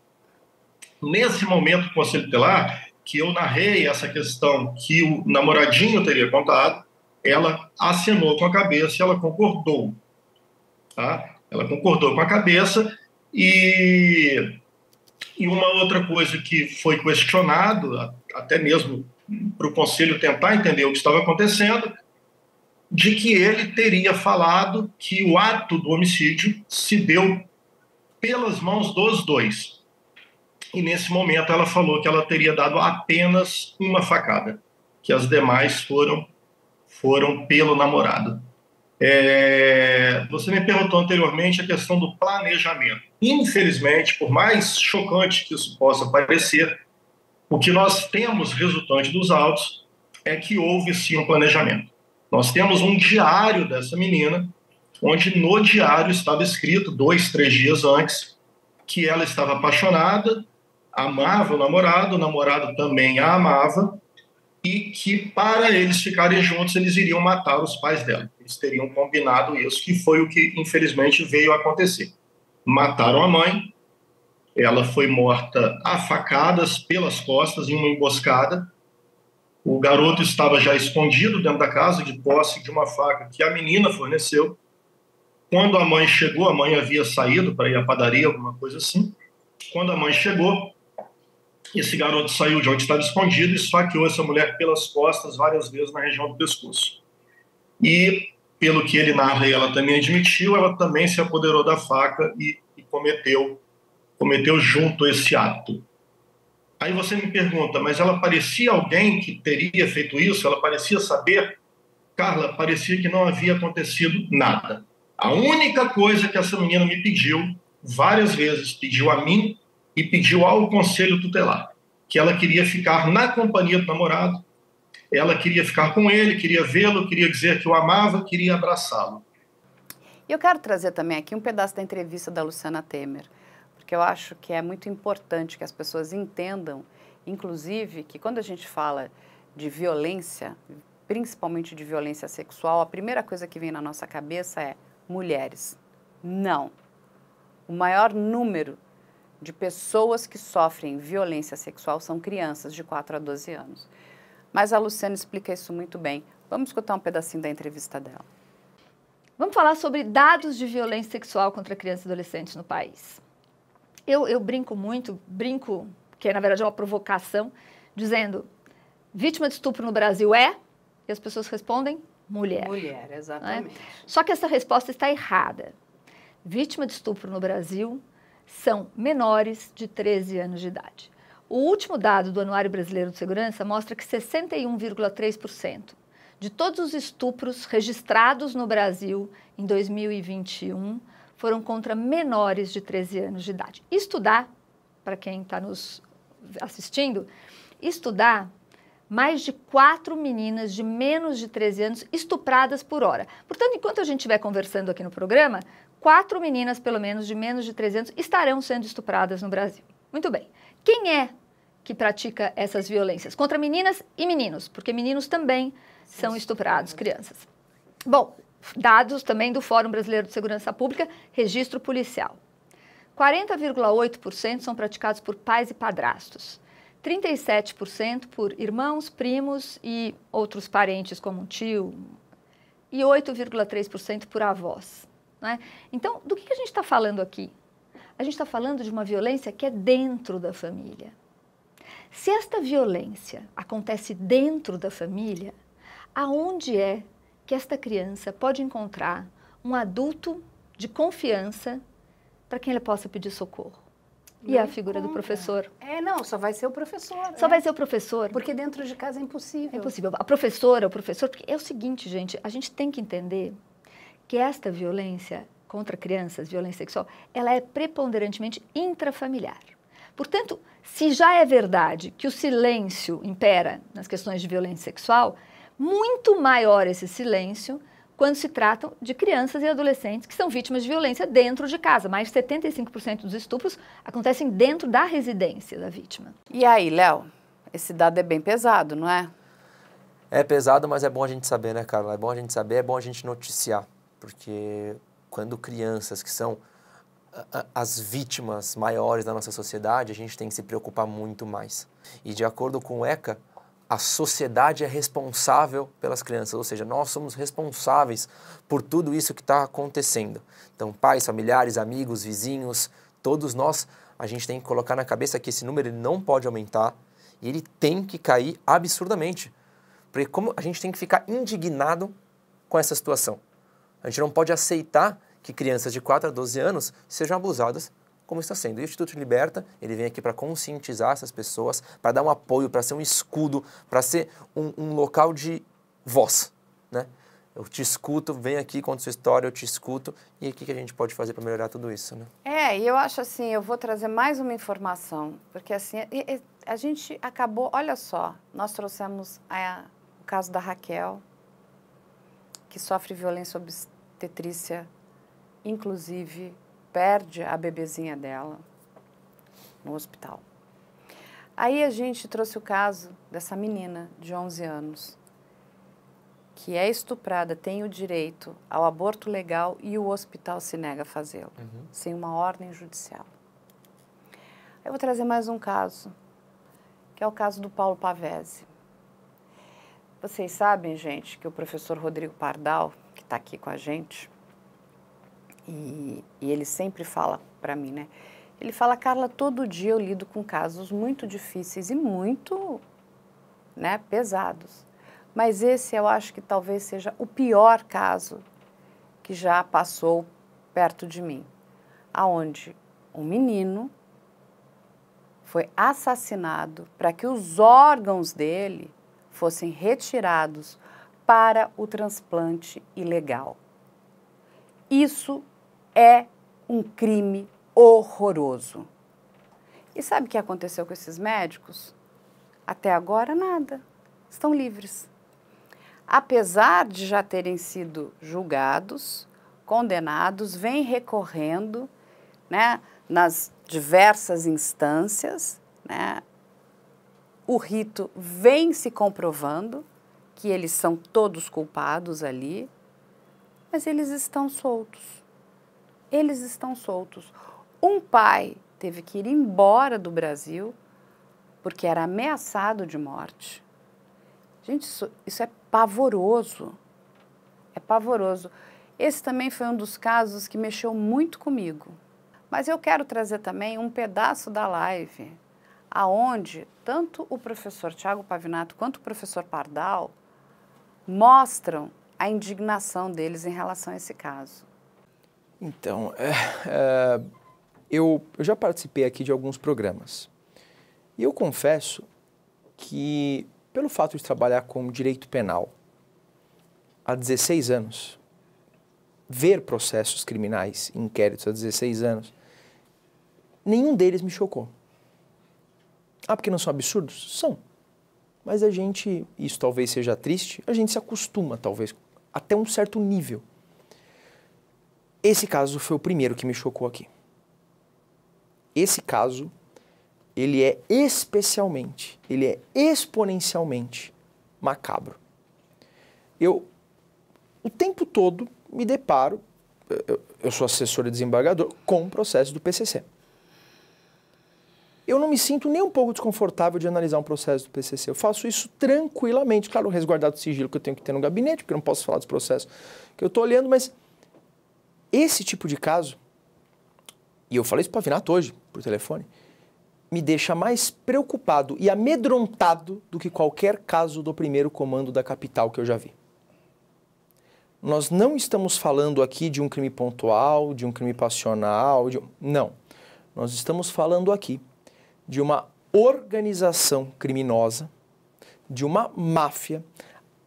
Nesse momento do Conselho Tutelar, que eu narrei essa questão que o namoradinho teria contado, ela acenou com a cabeça e ela concordou. Tá? Ela concordou com a cabeça e uma outra coisa que foi questionado, até mesmo para o Conselho tentar entender o que estava acontecendo, de que ele teria falado que o ato do homicídio se deu pelas mãos dos dois. E nesse momento ela falou que ela teria dado apenas uma facada, que as demais foram pelo namorado. Você me perguntou anteriormente a questão do planejamento. Infelizmente, por mais chocante que isso possa parecer, o que nós temos resultante dos autos é que houve sim um planejamento. Nós temos um diário dessa menina, onde no diário estava escrito 2, 3 dias antes que ela estava apaixonada, amava o namorado também a amava, e que para eles ficarem juntos eles iriam matar os pais dela. Eles teriam combinado isso, que foi o que infelizmente veio a acontecer. Mataram a mãe, ela foi morta a facadas pelas costas em uma emboscada. O garoto estava já escondido dentro da casa, de posse de uma faca que a menina forneceu. Quando a mãe chegou, a mãe havia saído para ir à padaria, alguma coisa assim. Quando a mãe chegou, esse garoto saiu de onde estava escondido e esfaqueou essa mulher pelas costas várias vezes na região do pescoço. E, pelo que ele narra e ela também admitiu, ela também se apoderou da faca e cometeu junto esse ato. Aí você me pergunta, mas ela parecia alguém que teria feito isso? Ela parecia saber? Carla, parecia que não havia acontecido nada. A única coisa que essa menina me pediu, várias vezes, pediu a mim e pediu ao Conselho Tutelar, que ela queria ficar na companhia do namorado, ela queria ficar com ele, queria vê-lo, queria dizer que o amava, queria abraçá-lo. E eu quero trazer também aqui um pedaço da entrevista da Luciana Temer, porque eu acho que é muito importante que as pessoas entendam, inclusive, que quando a gente fala de violência, principalmente de violência sexual, a primeira coisa que vem na nossa cabeça é mulheres. Não. O maior número de pessoas que sofrem violência sexual são crianças de 4 a 12 anos. Mas a Luciana explica isso muito bem. Vamos escutar um pedacinho da entrevista dela. Vamos falar sobre dados de violência sexual contra crianças e adolescentes no país. Eu brinco muito, que na verdade é uma provocação, dizendo, vítima de estupro no Brasil é? E as pessoas respondem, mulher. Mulher, exatamente. Só que essa resposta está errada. Vítima de estupro no Brasil são menores de 13 anos de idade. O último dado do Anuário Brasileiro de Segurança mostra que 61,3% de todos os estupros registrados no Brasil em 2021 foram contra menores de 13 anos de idade. Estudar, para quem está nos assistindo, estudar mais de 4 meninas de menos de 13 anos estupradas por hora. Portanto, enquanto a gente estiver conversando aqui no programa, 4 meninas, pelo menos, de menos de 13 anos estarão sendo estupradas no Brasil. Muito bem. Quem é que pratica essas violências? Contra meninas e meninos, porque meninos também são estuprados, crianças. Bom, dados também do Fórum Brasileiro de Segurança Pública, registro policial. 40,8% são praticados por pais e padrastos. 37% por irmãos, primos e outros parentes, como um tio. E 8,3% por avós. Né? Então, do que a gente está falando aqui? A gente está falando de uma violência que é dentro da família. Se esta violência acontece dentro da família, aonde é que esta criança pode encontrar um adulto de confiança para quem ele possa pedir socorro? E a figura do professor? Não, só vai ser o professor. Só vai ser o professor. Porque dentro de casa é impossível. É impossível. A professora, o professor, porque é o seguinte, gente, a gente tem que entender que esta violência contra crianças, violência sexual, ela é preponderantemente intrafamiliar. Portanto, se já é verdade que o silêncio impera nas questões de violência sexual, muito maior esse silêncio quando se tratam de crianças e adolescentes que são vítimas de violência dentro de casa. Mais de 75% dos estupros acontecem dentro da residência da vítima. E aí, Léo, esse dado é bem pesado, não é? É pesado, mas é bom a gente saber, né, Carla? É bom a gente saber, é bom a gente noticiar, porque quando crianças que são as vítimas maiores da nossa sociedade, a gente tem que se preocupar muito mais. E de acordo com o ECA, a sociedade é responsável pelas crianças, ou seja, nós somos responsáveis por tudo isso que está acontecendo. Então, pais, familiares, amigos, vizinhos, todos nós, a gente tem que colocar na cabeça que esse número ele não pode aumentar e ele tem que cair absurdamente. Porque como a gente tem que ficar indignado com essa situação. A gente não pode aceitar que crianças de 4 a 12 anos sejam abusadas como está sendo. E o Instituto Liberta, ele vem aqui para conscientizar essas pessoas, para dar um apoio, para ser um escudo, para ser um local de voz, né? Eu te escuto, vem aqui, conta sua história, eu te escuto, e o que a gente pode fazer para melhorar tudo isso, né? E eu acho assim, eu vou trazer mais uma informação, porque assim, a gente acabou, olha só, nós trouxemos o caso da Raquel, que sofre violência obstetrícia, inclusive perde a bebezinha dela no hospital. Aí a gente trouxe o caso dessa menina de 11 anos, que é estuprada, tem o direito ao aborto legal e o hospital se nega a fazê-lo, sem uma ordem judicial. Eu vou trazer mais um caso, que é o caso do Paulo Pavese. Vocês sabem, gente, que o professor Rodrigo Pardal, que está aqui com a gente, e ele sempre fala para mim, né? Ele fala, Carla, todo dia eu lido com casos muito difíceis e muito, né, pesados. Mas esse eu acho que talvez seja o pior caso que já passou perto de mim, aonde um menino foi assassinado para que os órgãos dele fossem retirados para o transplante ilegal. Isso é um crime horroroso. E sabe o que aconteceu com esses médicos? Até agora, nada. Estão livres. Apesar de já terem sido julgados, condenados, vêm recorrendo, né, nas diversas instâncias, né, o rito vem se comprovando que eles são todos culpados ali, mas eles estão soltos. Eles estão soltos. Um pai teve que ir embora do Brasil porque era ameaçado de morte. Gente, isso é pavoroso. É pavoroso. Esse também foi um dos casos que mexeu muito comigo. Mas eu quero trazer também um pedaço da live aonde tanto o professor Tiago Pavinato quanto o professor Pardal mostram a indignação deles em relação a esse caso. Então, eu já participei aqui de alguns programas. E eu confesso que, pelo fato de trabalhar com direito penal há 16 anos, ver processos criminais, inquéritos há 16 anos, nenhum deles me chocou. Ah, porque não são absurdos? São. Mas a gente, isso talvez seja triste, a gente se acostuma, talvez, até um certo nível. Esse caso foi o primeiro que me chocou aqui. Esse caso, ele é especialmente, ele é exponencialmente macabro. Eu, o tempo todo, me deparo, eu sou assessor e desembargador, com o processo do PCC. Eu não me sinto nem um pouco desconfortável de analisar um processo do PCC. Eu faço isso tranquilamente. Claro, resguardado o sigilo que eu tenho que ter no gabinete, porque eu não posso falar dos processos que eu estou olhando, mas esse tipo de caso, e eu falei isso para o Pavinato hoje, por telefone, me deixa mais preocupado e amedrontado do que qualquer caso do primeiro comando da capital que eu já vi. Nós não estamos falando aqui de um crime pontual, de um crime passional, não. Nós estamos falando aqui de uma organização criminosa, de uma máfia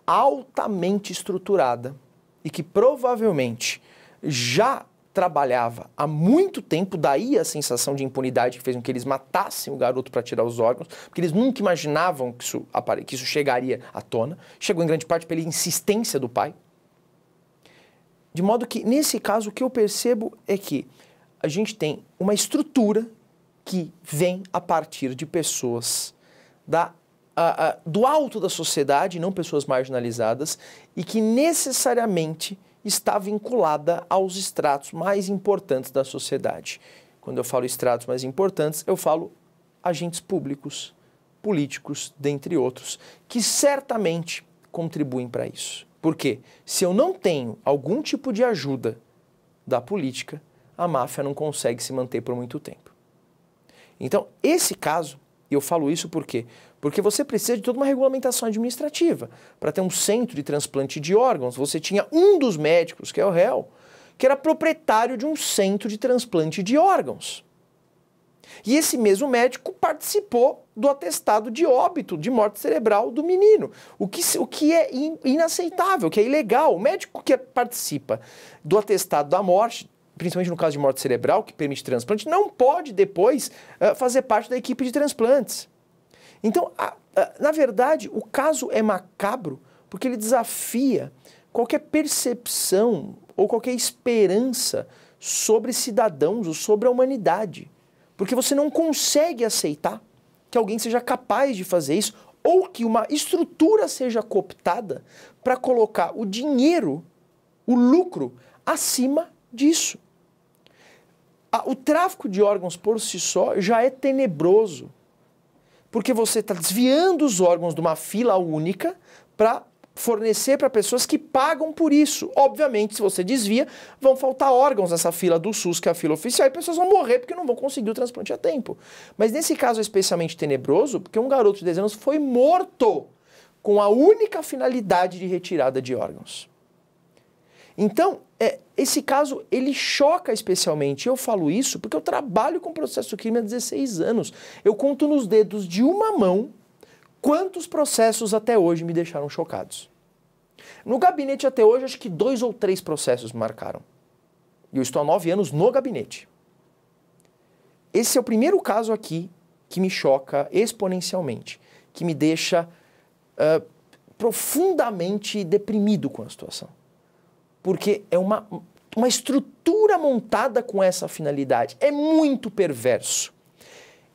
altamente estruturada e que provavelmente já trabalhava há muito tempo, daí a sensação de impunidade que fez com que eles matassem o garoto para tirar os órgãos, porque eles nunca imaginavam que isso chegaria à tona. Chegou em grande parte pela insistência do pai. De modo que, nesse caso, o que eu percebo é que a gente tem uma estrutura que vem a partir de pessoas do alto da sociedade, não pessoas marginalizadas, e que necessariamente está vinculada aos estratos mais importantes da sociedade. Quando eu falo estratos mais importantes, eu falo agentes públicos, políticos, dentre outros, que certamente contribuem para isso. Porque se eu não tenho algum tipo de ajuda da política, a máfia não consegue se manter por muito tempo. Então, esse caso, eu falo isso por quê? Porque você precisa de toda uma regulamentação administrativa. Para ter um centro de transplante de órgãos, você tinha um dos médicos, que é o réu, que era proprietário de um centro de transplante de órgãos. E esse mesmo médico participou do atestado de óbito, de morte cerebral do menino. O que é inaceitável, que é ilegal. O médico que participa do atestado da morte, principalmente no caso de morte cerebral, que permite transplante, não pode depois fazer parte da equipe de transplantes. Então, na verdade, o caso é macabro porque ele desafia qualquer percepção ou qualquer esperança sobre cidadãos ou sobre a humanidade. Porque você não consegue aceitar que alguém seja capaz de fazer isso ou que uma estrutura seja cooptada para colocar o dinheiro, o lucro, acima disso. O tráfico de órgãos por si só já é tenebroso, porque você está desviando os órgãos de uma fila única para fornecer para pessoas que pagam por isso. Obviamente, se você desvia, vão faltar órgãos nessa fila do SUS, que é a fila oficial, e pessoas vão morrer porque não vão conseguir o transplante a tempo. Mas nesse caso é especialmente tenebroso, porque um garoto de 10 anos foi morto com a única finalidade de retirada de órgãos. Então, esse caso, ele choca especialmente. Eu falo isso porque eu trabalho com processo crime há 16 anos. Eu conto nos dedos de uma mão quantos processos até hoje me deixaram chocados. No gabinete até hoje, acho que 2 ou 3 processos me marcaram. E eu estou há 9 anos no gabinete. Esse é o primeiro caso aqui que me choca exponencialmente, que me deixa profundamente deprimido com a situação. Porque é uma estrutura montada com essa finalidade. É muito perverso.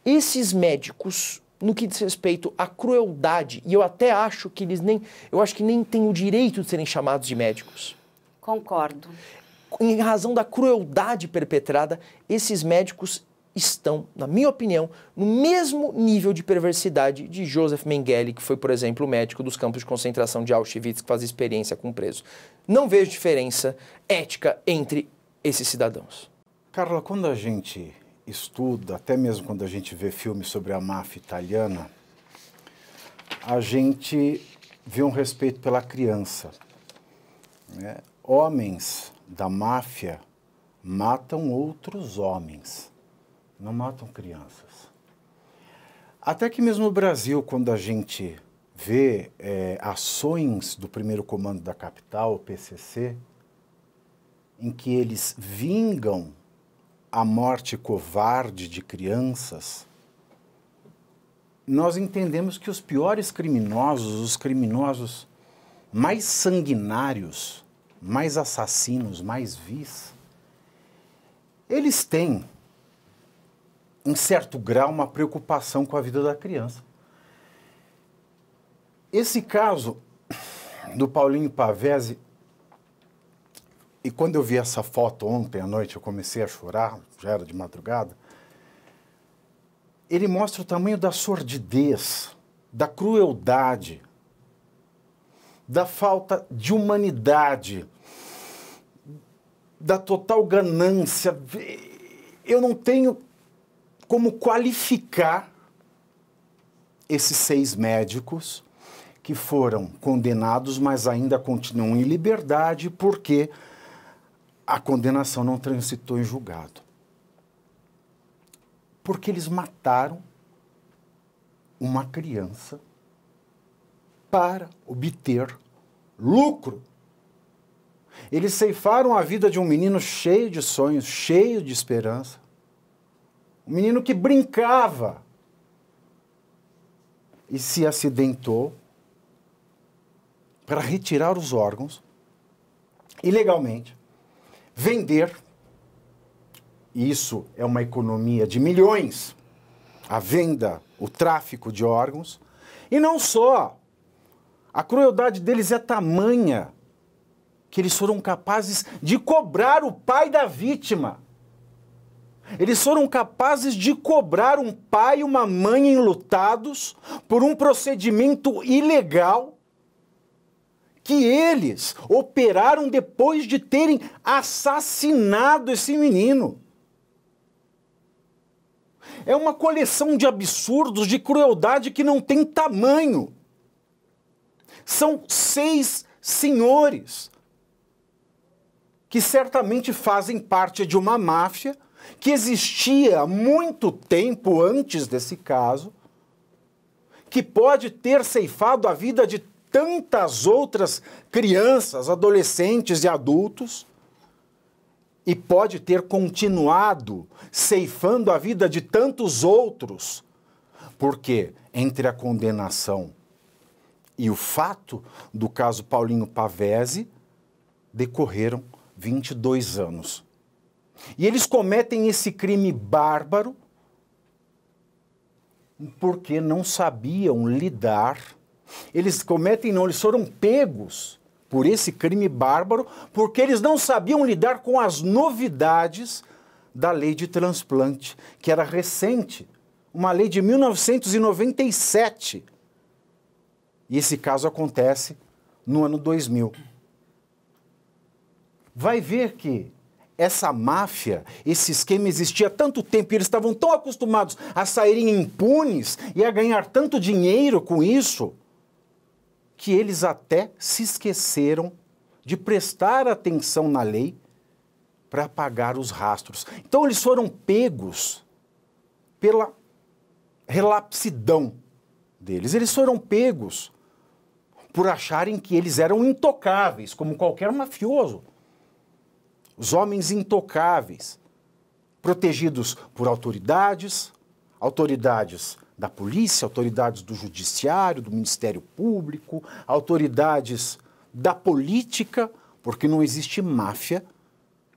Esses médicos, no que diz respeito à crueldade, e eu até acho que nem têm o direito de serem chamados de médicos. Concordo. Em razão da crueldade perpetrada, esses médicos estão, na minha opinião, no mesmo nível de perversidade de Joseph Mengele, que foi, por exemplo, o médico dos campos de concentração de Auschwitz, que faz experiência com preso. Não vejo diferença ética entre esses cidadãos. Carla, quando a gente estuda, até mesmo quando a gente vê filmes sobre a máfia italiana, a gente vê um respeito pela criança. Né? Homens da máfia matam outros homens, não matam crianças. Até que mesmo no Brasil, quando a gente vê ações do primeiro comando da capital, o PCC, em que eles vingam a morte covarde de crianças, nós entendemos que os piores criminosos, os criminosos mais sanguinários, mais assassinos, mais vis, eles têm, em certo grau, uma preocupação com a vida da criança. Esse caso do Paulinho Pavese, e quando eu vi essa foto ontem à noite, eu comecei a chorar, já era de madrugada, ele mostra o tamanho da sordidez, da crueldade, da falta de humanidade, da total ganância. Eu não tenho como qualificar esses 6 médicos que foram condenados, mas ainda continuam em liberdade porque a condenação não transitou em julgado. Porque eles mataram uma criança para obter lucro. Eles ceifaram a vida de um menino cheio de sonhos, cheio de esperança. Um menino que brincava e se acidentou para retirar os órgãos, ilegalmente, vender. Isso é uma economia de milhões, a venda, o tráfico de órgãos. E não só, a crueldade deles é tamanha que eles foram capazes de cobrar o pai da vítima. Eles foram capazes de cobrar um pai e uma mãe enlutados por um procedimento ilegal que eles operaram depois de terem assassinado esse menino. É uma coleção de absurdos, de crueldade que não tem tamanho. São 6 senhores que certamente fazem parte de uma máfia que existia há muito tempo antes desse caso, que pode ter ceifado a vida de tantas outras crianças, adolescentes e adultos, e pode ter continuado ceifando a vida de tantos outros, porque entre a condenação e o fato do caso Paulinho Pavese decorreram 22 anos. E eles cometem esse crime bárbaro porque não sabiam lidar. Eles foram pegos por esse crime bárbaro porque eles não sabiam lidar com as novidades da lei de transplante, que era recente, uma lei de 1997. E esse caso acontece no ano 2000. Vai ver que essa máfia, esse esquema existia há tanto tempo e eles estavam tão acostumados a saírem impunes e a ganhar tanto dinheiro com isso, que eles até se esqueceram de prestar atenção na lei para apagar os rastros. Então eles foram pegos pela relapsidão deles. Eles foram pegos por acharem que eles eram intocáveis, como qualquer mafioso. Os homens intocáveis, protegidos por autoridades da polícia, autoridades do judiciário, do Ministério Público, autoridades da política, porque não existe máfia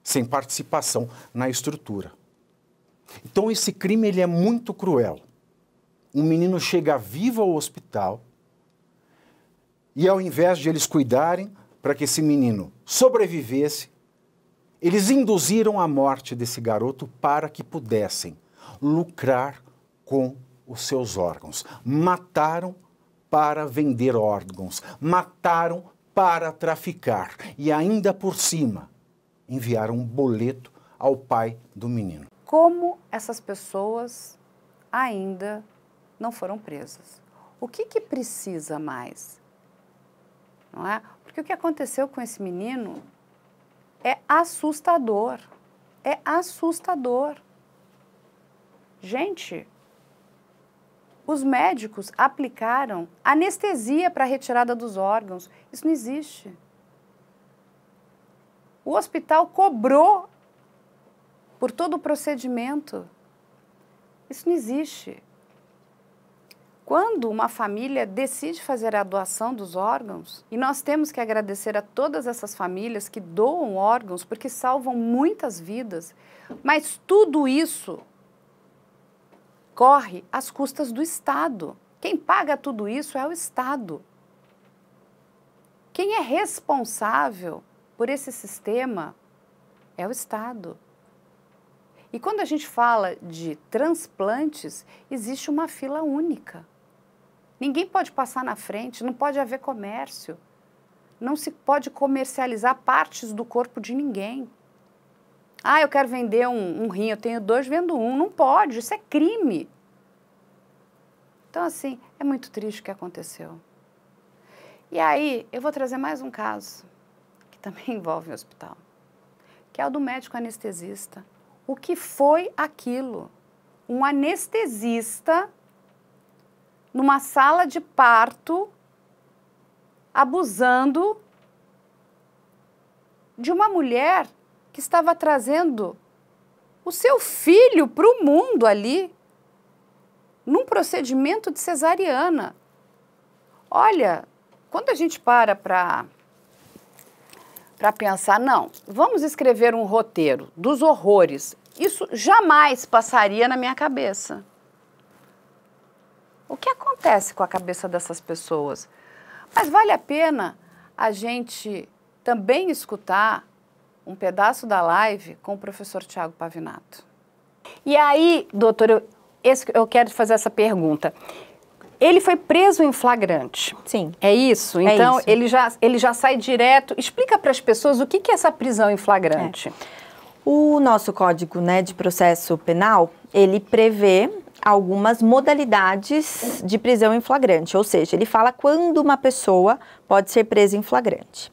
sem participação na estrutura. Então esse crime ele é muito cruel. Um menino chega vivo ao hospital e ao invés de eles cuidarem para que esse menino sobrevivesse, eles induziram a morte desse garoto para que pudessem lucrar com os seus órgãos. Mataram para vender órgãos, mataram para traficar e ainda por cima enviaram um boleto ao pai do menino. Como essas pessoas ainda não foram presas? O que precisa mais? Não é? Porque o que aconteceu com esse menino é assustador. É assustador. Gente, os médicos aplicaram anestesia para a retirada dos órgãos. Isso não existe. O hospital cobrou por todo o procedimento. Isso não existe. Quando uma família decide fazer a doação dos órgãos, e nós temos que agradecer a todas essas famílias que doam órgãos, porque salvam muitas vidas, mas tudo isso corre às custas do Estado. Quem paga tudo isso é o Estado. Quem é responsável por esse sistema é o Estado. E quando a gente fala de transplantes, existe uma fila única. Ninguém pode passar na frente, não pode haver comércio. Não se pode comercializar partes do corpo de ninguém. Ah, eu quero vender um rim, eu tenho 2, vendo 1. Não pode, isso é crime. Então, assim, é muito triste o que aconteceu. E aí, eu vou trazer mais um caso, que também envolve o hospital, que é o do médico anestesista. O que foi aquilo? Um anestesista numa sala de parto, abusando de uma mulher que estava trazendo o seu filho para o mundo ali, num procedimento de cesariana. Olha, quando a gente para para pensar, não, vamos escrever um roteiro dos horrores. Isso jamais passaria na minha cabeça. O que acontece com a cabeça dessas pessoas? Mas vale a pena a gente também escutar um pedaço da live com o professor Tiago Pavinato. E aí, doutor, eu quero fazer essa pergunta. Ele foi preso em flagrante. Sim. É isso? Então, ele já sai direto. Explica para as pessoas o que é essa prisão em flagrante. O nosso Código, né, de Processo Penal, ele prevê algumas modalidades de prisão em flagrante, ou seja, ele fala quando uma pessoa pode ser presa em flagrante.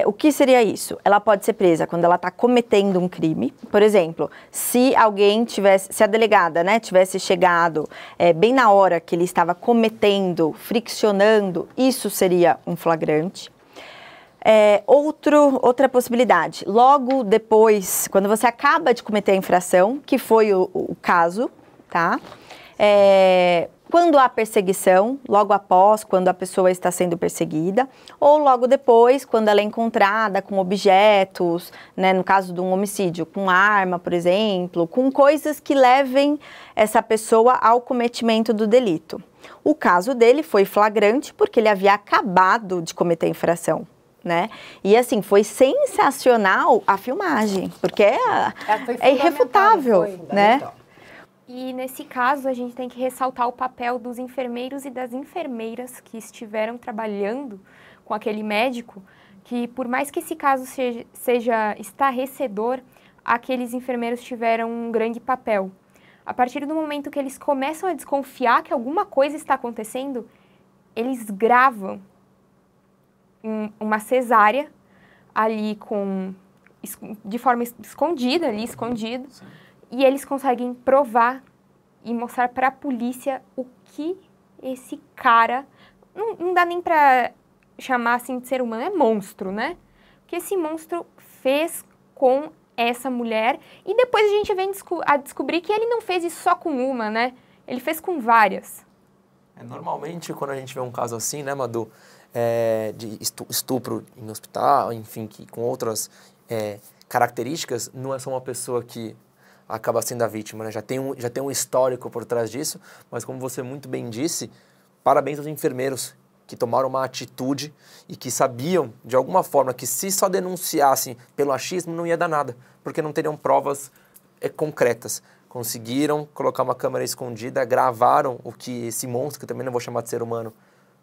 O que seria isso? Ela pode ser presa quando ela está cometendo um crime. Por exemplo, se a delegada, né, tivesse chegado bem na hora que ele estava cometendo, friccionando, isso seria um flagrante. Outra possibilidade, logo depois, quando você acaba de cometer a infração, que foi o caso, tá? Quando há perseguição, logo após, quando a pessoa está sendo perseguida, ou logo depois, quando ela é encontrada com objetos, né, no caso de um homicídio, com arma, por exemplo, com coisas que levem essa pessoa ao cometimento do delito. O caso dele foi flagrante porque ele havia acabado de cometer a infração, né? E assim, foi sensacional a filmagem, porque é irrefutável, né? E nesse caso, a gente tem que ressaltar o papel dos enfermeiros e das enfermeiras que estiveram trabalhando com aquele médico, que por mais que esse caso seja estarrecedor, aqueles enfermeiros tiveram um grande papel. A partir do momento que eles começam a desconfiar que alguma coisa está acontecendo, eles gravam uma cesárea ali de forma escondida, escondido. E eles conseguem provar e mostrar para a polícia o que esse cara... Não dá nem para chamar assim de ser humano, é monstro, né? O que esse monstro fez com essa mulher. E depois a gente vem a descobrir que ele não fez isso só com uma, né? Ele fez com várias. Normalmente, quando a gente vê um caso assim, né, Madu, de estupro em hospital, enfim, com outras características, não é só uma pessoa que acaba sendo a vítima, né? Já tem um histórico por trás disso, mas como você muito bem disse, parabéns aos enfermeiros que tomaram uma atitude e que sabiam, de alguma forma, que se só denunciassem pelo achismo não ia dar nada, porque não teriam provas concretas. Conseguiram colocar uma câmera escondida, gravaram o que esse monstro, que eu também não vou chamar de ser humano,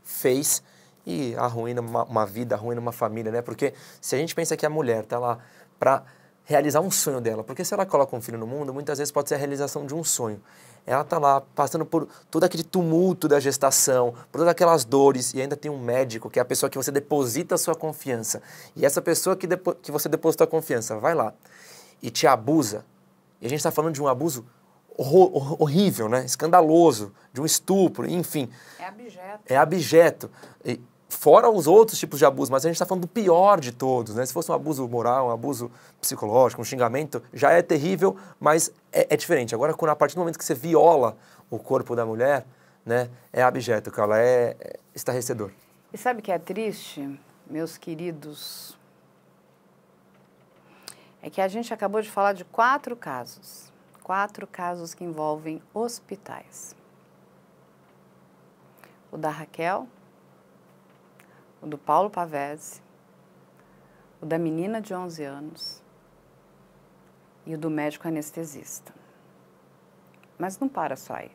fez e arruína uma vida, arruína uma família, né? Porque se a gente pensa que a mulher tá lá para realizar um sonho dela, porque se ela coloca um filho no mundo, muitas vezes pode ser a realização de um sonho. Ela está lá passando por todo aquele tumulto da gestação, por todas aquelas dores, e ainda tem um médico, que é a pessoa que você deposita a sua confiança. E essa pessoa que você depositou a confiança vai lá e te abusa. E a gente está falando de um abuso horrível, né? Escandaloso, de um estupro, enfim. É abjeto. É abjeto. Fora os outros tipos de abuso, mas a gente está falando do pior de todos, né? Se fosse um abuso moral, um abuso psicológico, um xingamento, já é terrível, mas é diferente. Agora, a partir do momento que você viola o corpo da mulher, né, é abjeto, cara, é estarrecedor. E sabe o que é triste, meus queridos? É que a gente acabou de falar de 4 casos. 4 casos que envolvem hospitais. O da Raquel, o do Paulo Pavese, o da menina de 11 anos e o do médico anestesista. Mas não para só aí.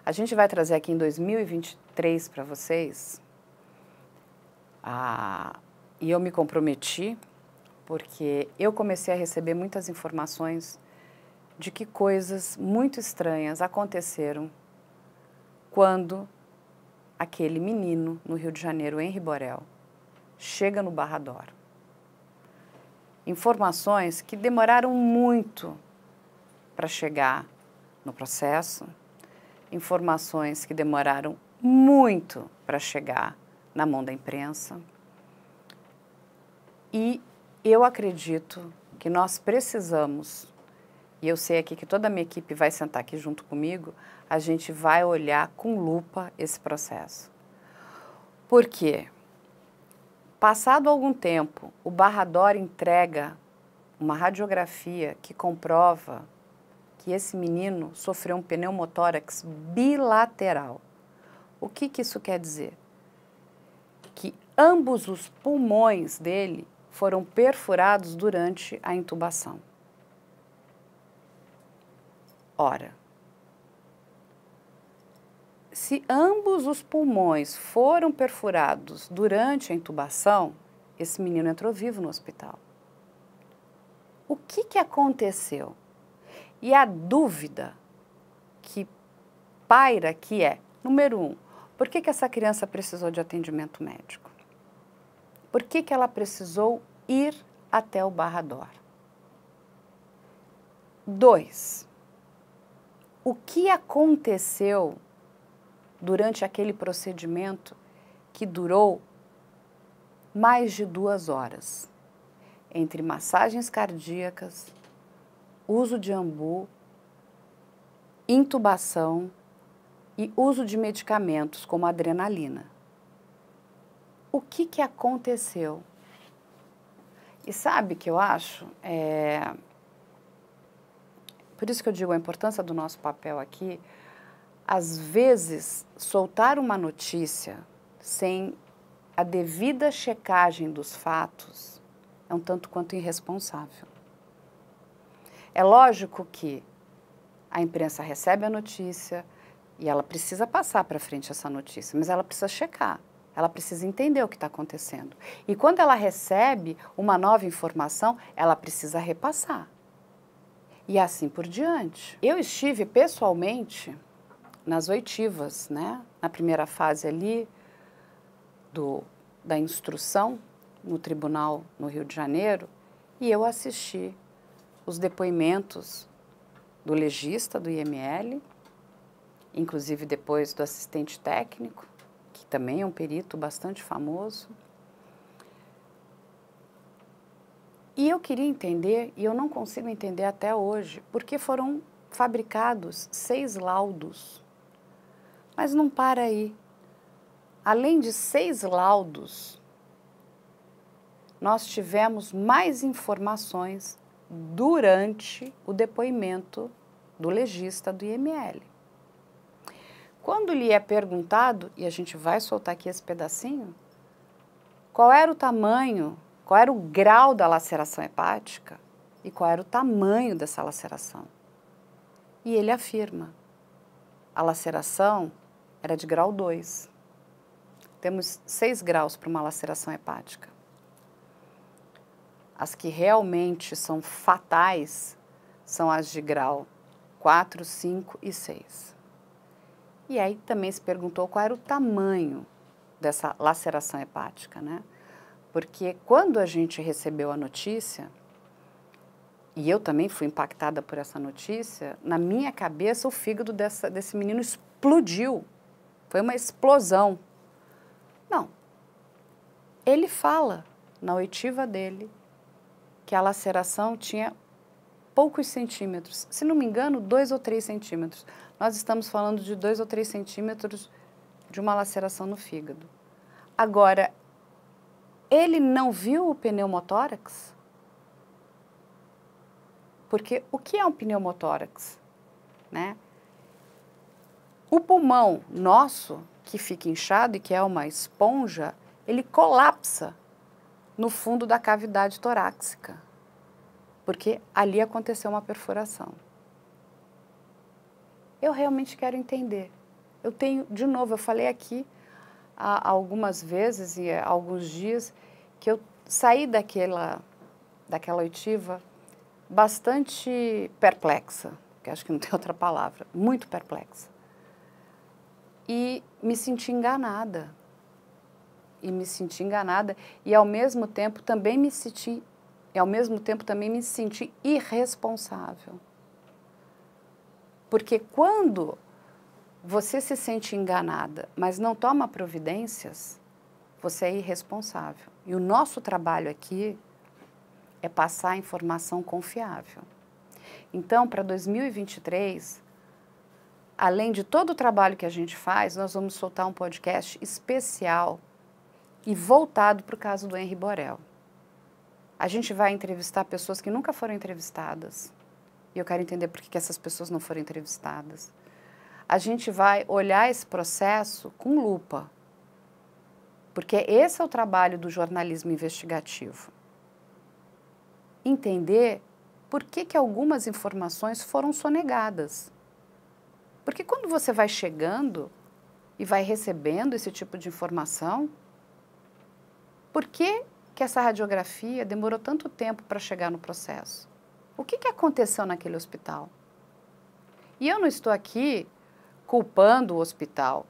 A gente vai trazer aqui em 2023 para vocês, e eu me comprometi, porque eu comecei a receber muitas informações de que coisas muito estranhas aconteceram quando aquele menino no Rio de Janeiro, Henri Borel, chega no Barra d'Or. Informações que demoraram muito para chegar no processo, informações que demoraram muito para chegar na mão da imprensa. E eu acredito que nós precisamos, e eu sei aqui que toda a minha equipe vai sentar aqui junto comigo, a gente vai olhar com lupa esse processo. Por quê? Passado algum tempo, o Barrador entrega uma radiografia que comprova que esse menino sofreu um pneumotórax bilateral. O que isso quer dizer? Que ambos os pulmões dele foram perfurados durante a intubação. Ora, se ambos os pulmões foram perfurados durante a intubação, esse menino entrou vivo no hospital. O que aconteceu? E a dúvida que paira aqui é, número 1, por que essa criança precisou de atendimento médico? Por que ela precisou ir até o Barrador? 2, o que aconteceu durante aquele procedimento que durou mais de 2 horas, entre massagens cardíacas, uso de ambu, intubação e uso de medicamentos como adrenalina. O que aconteceu? E sabe o que eu acho? Por isso que eu digo a importância do nosso papel aqui. Às vezes, soltar uma notícia sem a devida checagem dos fatos é um tanto quanto irresponsável. É lógico que a imprensa recebe a notícia e ela precisa passar para frente essa notícia, mas ela precisa checar, ela precisa entender o que está acontecendo. E quando ela recebe uma nova informação, ela precisa repassar. E assim por diante. Eu estive pessoalmente nas oitivas, né? Na primeira fase ali da instrução no tribunal no Rio de Janeiro, e eu assisti os depoimentos do legista do IML, inclusive depois do assistente técnico, que também é um perito bastante famoso. E eu queria entender, e eu não consigo entender até hoje, porque foram fabricados 6 laudos. Mas não para aí. Além de 6 laudos, nós tivemos mais informações durante o depoimento do legista do IML. Quando lhe é perguntado, e a gente vai soltar aqui esse pedacinho, qual era o tamanho, qual era o grau da laceração hepática e qual era o tamanho dessa laceração. E ele afirma, a laceração era de grau 2. Temos 6 graus para uma laceração hepática. As que realmente são fatais são as de grau 4, 5 e 6. E aí também se perguntou qual era o tamanho dessa laceração hepática, né? Porque quando a gente recebeu a notícia, e eu também fui impactada por essa notícia, na minha cabeça o fígado desse menino explodiu. Foi uma explosão. Não. Ele fala na oitiva dele que a laceração tinha poucos centímetros. Se não me engano, 2 ou 3 centímetros. Nós estamos falando de 2 ou 3 centímetros de uma laceração no fígado. Agora, ele não viu o pneumotórax? Porque o que é um pneumotórax? Né? O pulmão nosso, que fica inchado e que é uma esponja, ele colapsa no fundo da cavidade torácica, porque ali aconteceu uma perfuração. Eu realmente quero entender. Eu tenho, de novo, eu falei aqui algumas vezes e há alguns dias que eu saí daquela oitiva bastante perplexa, que acho que não tem outra palavra, muito perplexa. E me senti enganada. E ao mesmo tempo também me senti irresponsável. Porque quando você se sente enganada, mas não toma providências, você é irresponsável. E o nosso trabalho aqui é passar a informação confiável. Então, para 2023, além de todo o trabalho que a gente faz, nós vamos soltar um podcast especial e voltado para o caso do Henri Borel. A gente vai entrevistar pessoas que nunca foram entrevistadas. E eu quero entender por que essas pessoas não foram entrevistadas. A gente vai olhar esse processo com lupa. Porque esse é o trabalho do jornalismo investigativo. Entender por que algumas informações foram sonegadas. Porque quando você vai chegando e vai recebendo esse tipo de informação, por que essa radiografia demorou tanto tempo para chegar no processo? O que aconteceu naquele hospital? E eu não estou aqui culpando o hospital,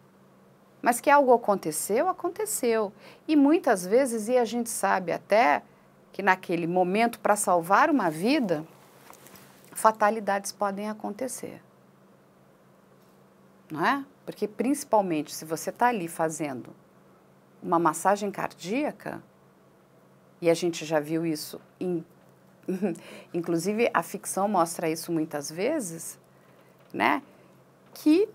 mas que algo aconteceu, aconteceu. E muitas vezes, e a gente sabe até que naquele momento, para salvar uma vida, fatalidades podem acontecer. Não é? Porque principalmente se você está ali fazendo uma massagem cardíaca, e a gente já viu isso, inclusive a ficção mostra isso muitas vezes, né? Que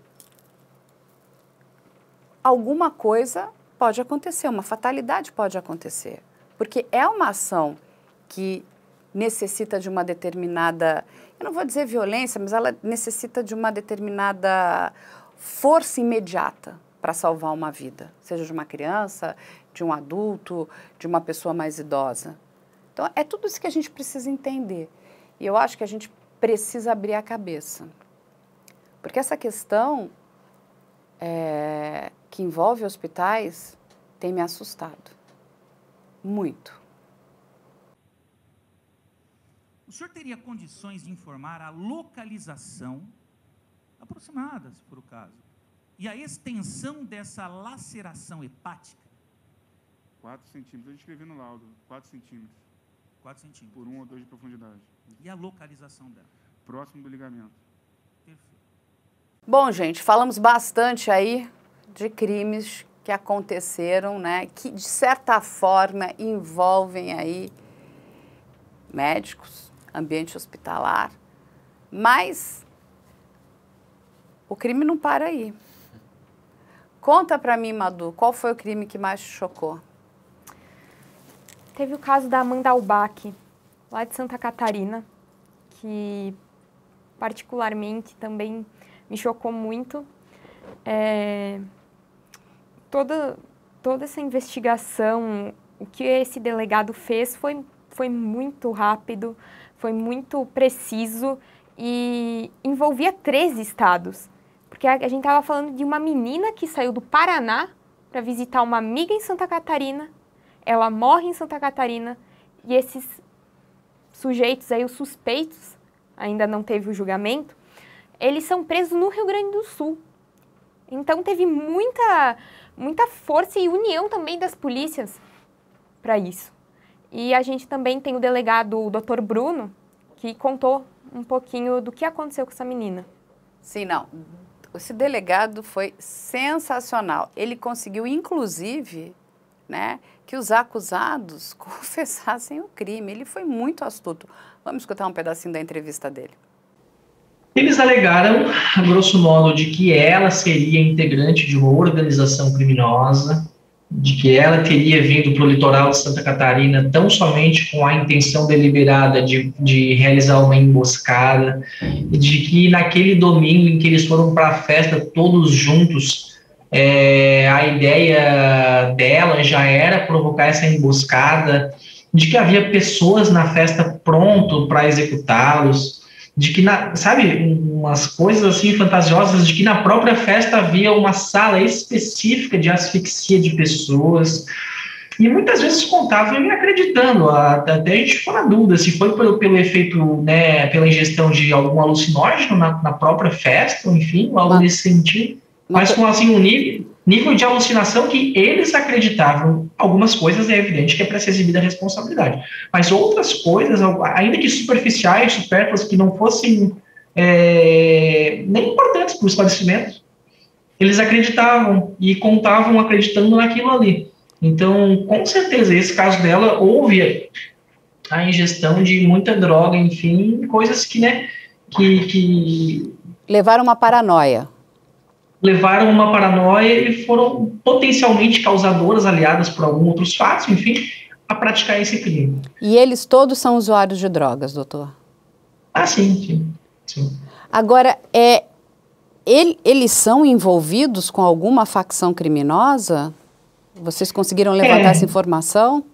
alguma coisa pode acontecer, uma fatalidade pode acontecer. Porque é uma ação que necessita de uma determinada, eu não vou dizer violência, mas ela necessita de uma determinada força imediata para salvar uma vida, seja de uma criança, de um adulto, de uma pessoa mais idosa. Então, é tudo isso que a gente precisa entender. E eu acho que a gente precisa abrir a cabeça. Porque essa questão que envolve hospitais tem me assustado. Muito. O senhor teria condições de informar a localização aproximada, se for o caso, e a extensão dessa laceração hepática? 4 centímetros, eu escrevi no laudo, 4 centímetros. 4 centímetros. Por 1 ou 2 de profundidade. E a localização dela? Próximo do ligamento. Perfeito. Bom, gente, falamos bastante aí de crimes que aconteceram, né, que de certa forma envolvem aí médicos, ambiente hospitalar, mas o crime não para aí. Conta pra mim, Madu, qual foi o crime que mais te chocou? Teve o caso da Amanda Albach, lá de Santa Catarina, que particularmente também me chocou muito. Toda essa investigação, o que esse delegado fez foi muito rápido, foi muito preciso e envolvia 13 estados. Porque a gente estava falando de uma menina que saiu do Paraná para visitar uma amiga em Santa Catarina, ela morre em Santa Catarina e esses sujeitos aí, os suspeitos, ainda não teve o julgamento, eles são presos no Rio Grande do Sul. Então teve muita força e união também das polícias para isso. E a gente também tem o delegado, o Dr. Bruno, que contou um pouquinho do que aconteceu com essa menina. Sim, não. Esse delegado foi sensacional. Ele conseguiu, inclusive, né, que os acusados confessassem o crime. Ele foi muito astuto. Vamos escutar um pedacinho da entrevista dele. Eles alegaram, a grosso modo, de que ela seria integrante de uma organização criminosa, de que ela teria vindo para o litoral de Santa Catarina tão somente com a intenção deliberada de realizar uma emboscada, e de que naquele domingo em que eles foram para a festa todos juntos, a ideia dela já era provocar essa emboscada, de que havia pessoas na festa pronto para executá-los, de que, sabe, umas coisas assim fantasiosas, de que na própria festa havia uma sala específica de asfixia de pessoas, e muitas vezes contavam e acreditando, até a gente ficou na dúvida se foi pelo efeito, né, pela ingestão de algum alucinógeno na própria festa, ou enfim, algo nesse sentido, mas com assim um nível de alucinação que eles acreditavam. Algumas coisas é evidente que é para ser exibida a responsabilidade, mas outras coisas, ainda que superficiais, supérfluas, que não fossem nem importantes para o esclarecimento, eles acreditavam e contavam acreditando naquilo ali. Então, com certeza, esse caso dela, houve a ingestão de muita droga, enfim, coisas que, né, que... levaram uma paranoia. levaram uma paranoia e foram potencialmente causadoras, aliadas por alguns outros fatos, enfim, a praticar esse crime. E eles todos são usuários de drogas, doutor? Ah, sim. Agora, eles são envolvidos com alguma facção criminosa? Vocês conseguiram levantar essa informação?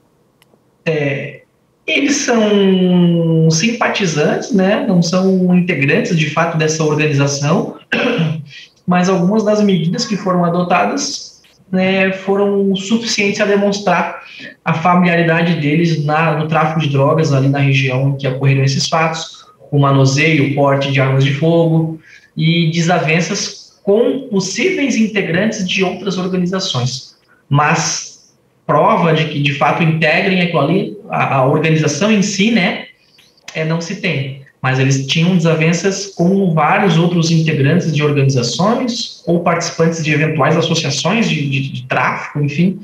Eles são simpatizantes, né? Não são integrantes, de fato, dessa organização, mas algumas das medidas que foram adotadas, né, foram suficientes a demonstrar a familiaridade deles no tráfico de drogas ali na região em que ocorreram esses fatos, o manuseio, o porte de armas de fogo e desavenças com possíveis integrantes de outras organizações. Mas prova de que, de fato, integrem aquilo ali, a organização em si, né, não se tem. Mas eles tinham desavenças com vários outros integrantes de organizações ou participantes de eventuais associações de tráfico, enfim,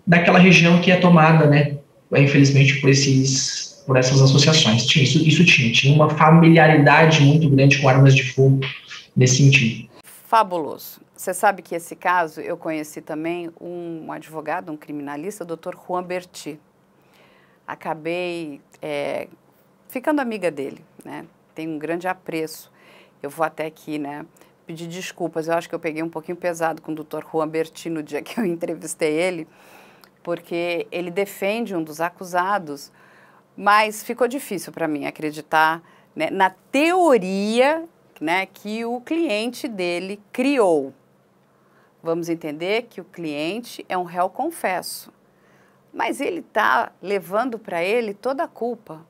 daquela região que é tomada, né, infelizmente, por essas associações. Isso tinha uma familiaridade muito grande com armas de fogo nesse sentido. Fabuloso. Você sabe que esse caso eu conheci também um advogado, um criminalista, o Dr. Juan Berti. Acabei ficando amiga dele, né? Tenho um grande apreço. Eu vou até aqui, né, pedir desculpas. Eu acho que eu peguei um pouquinho pesado com o Dr. Juan Berti no dia que eu entrevistei ele, porque ele defende um dos acusados, mas ficou difícil para mim acreditar, né, na teoria, né, que o cliente dele criou. Vamos entender que o cliente é um réu confesso, mas ele está levando para ele toda a culpa,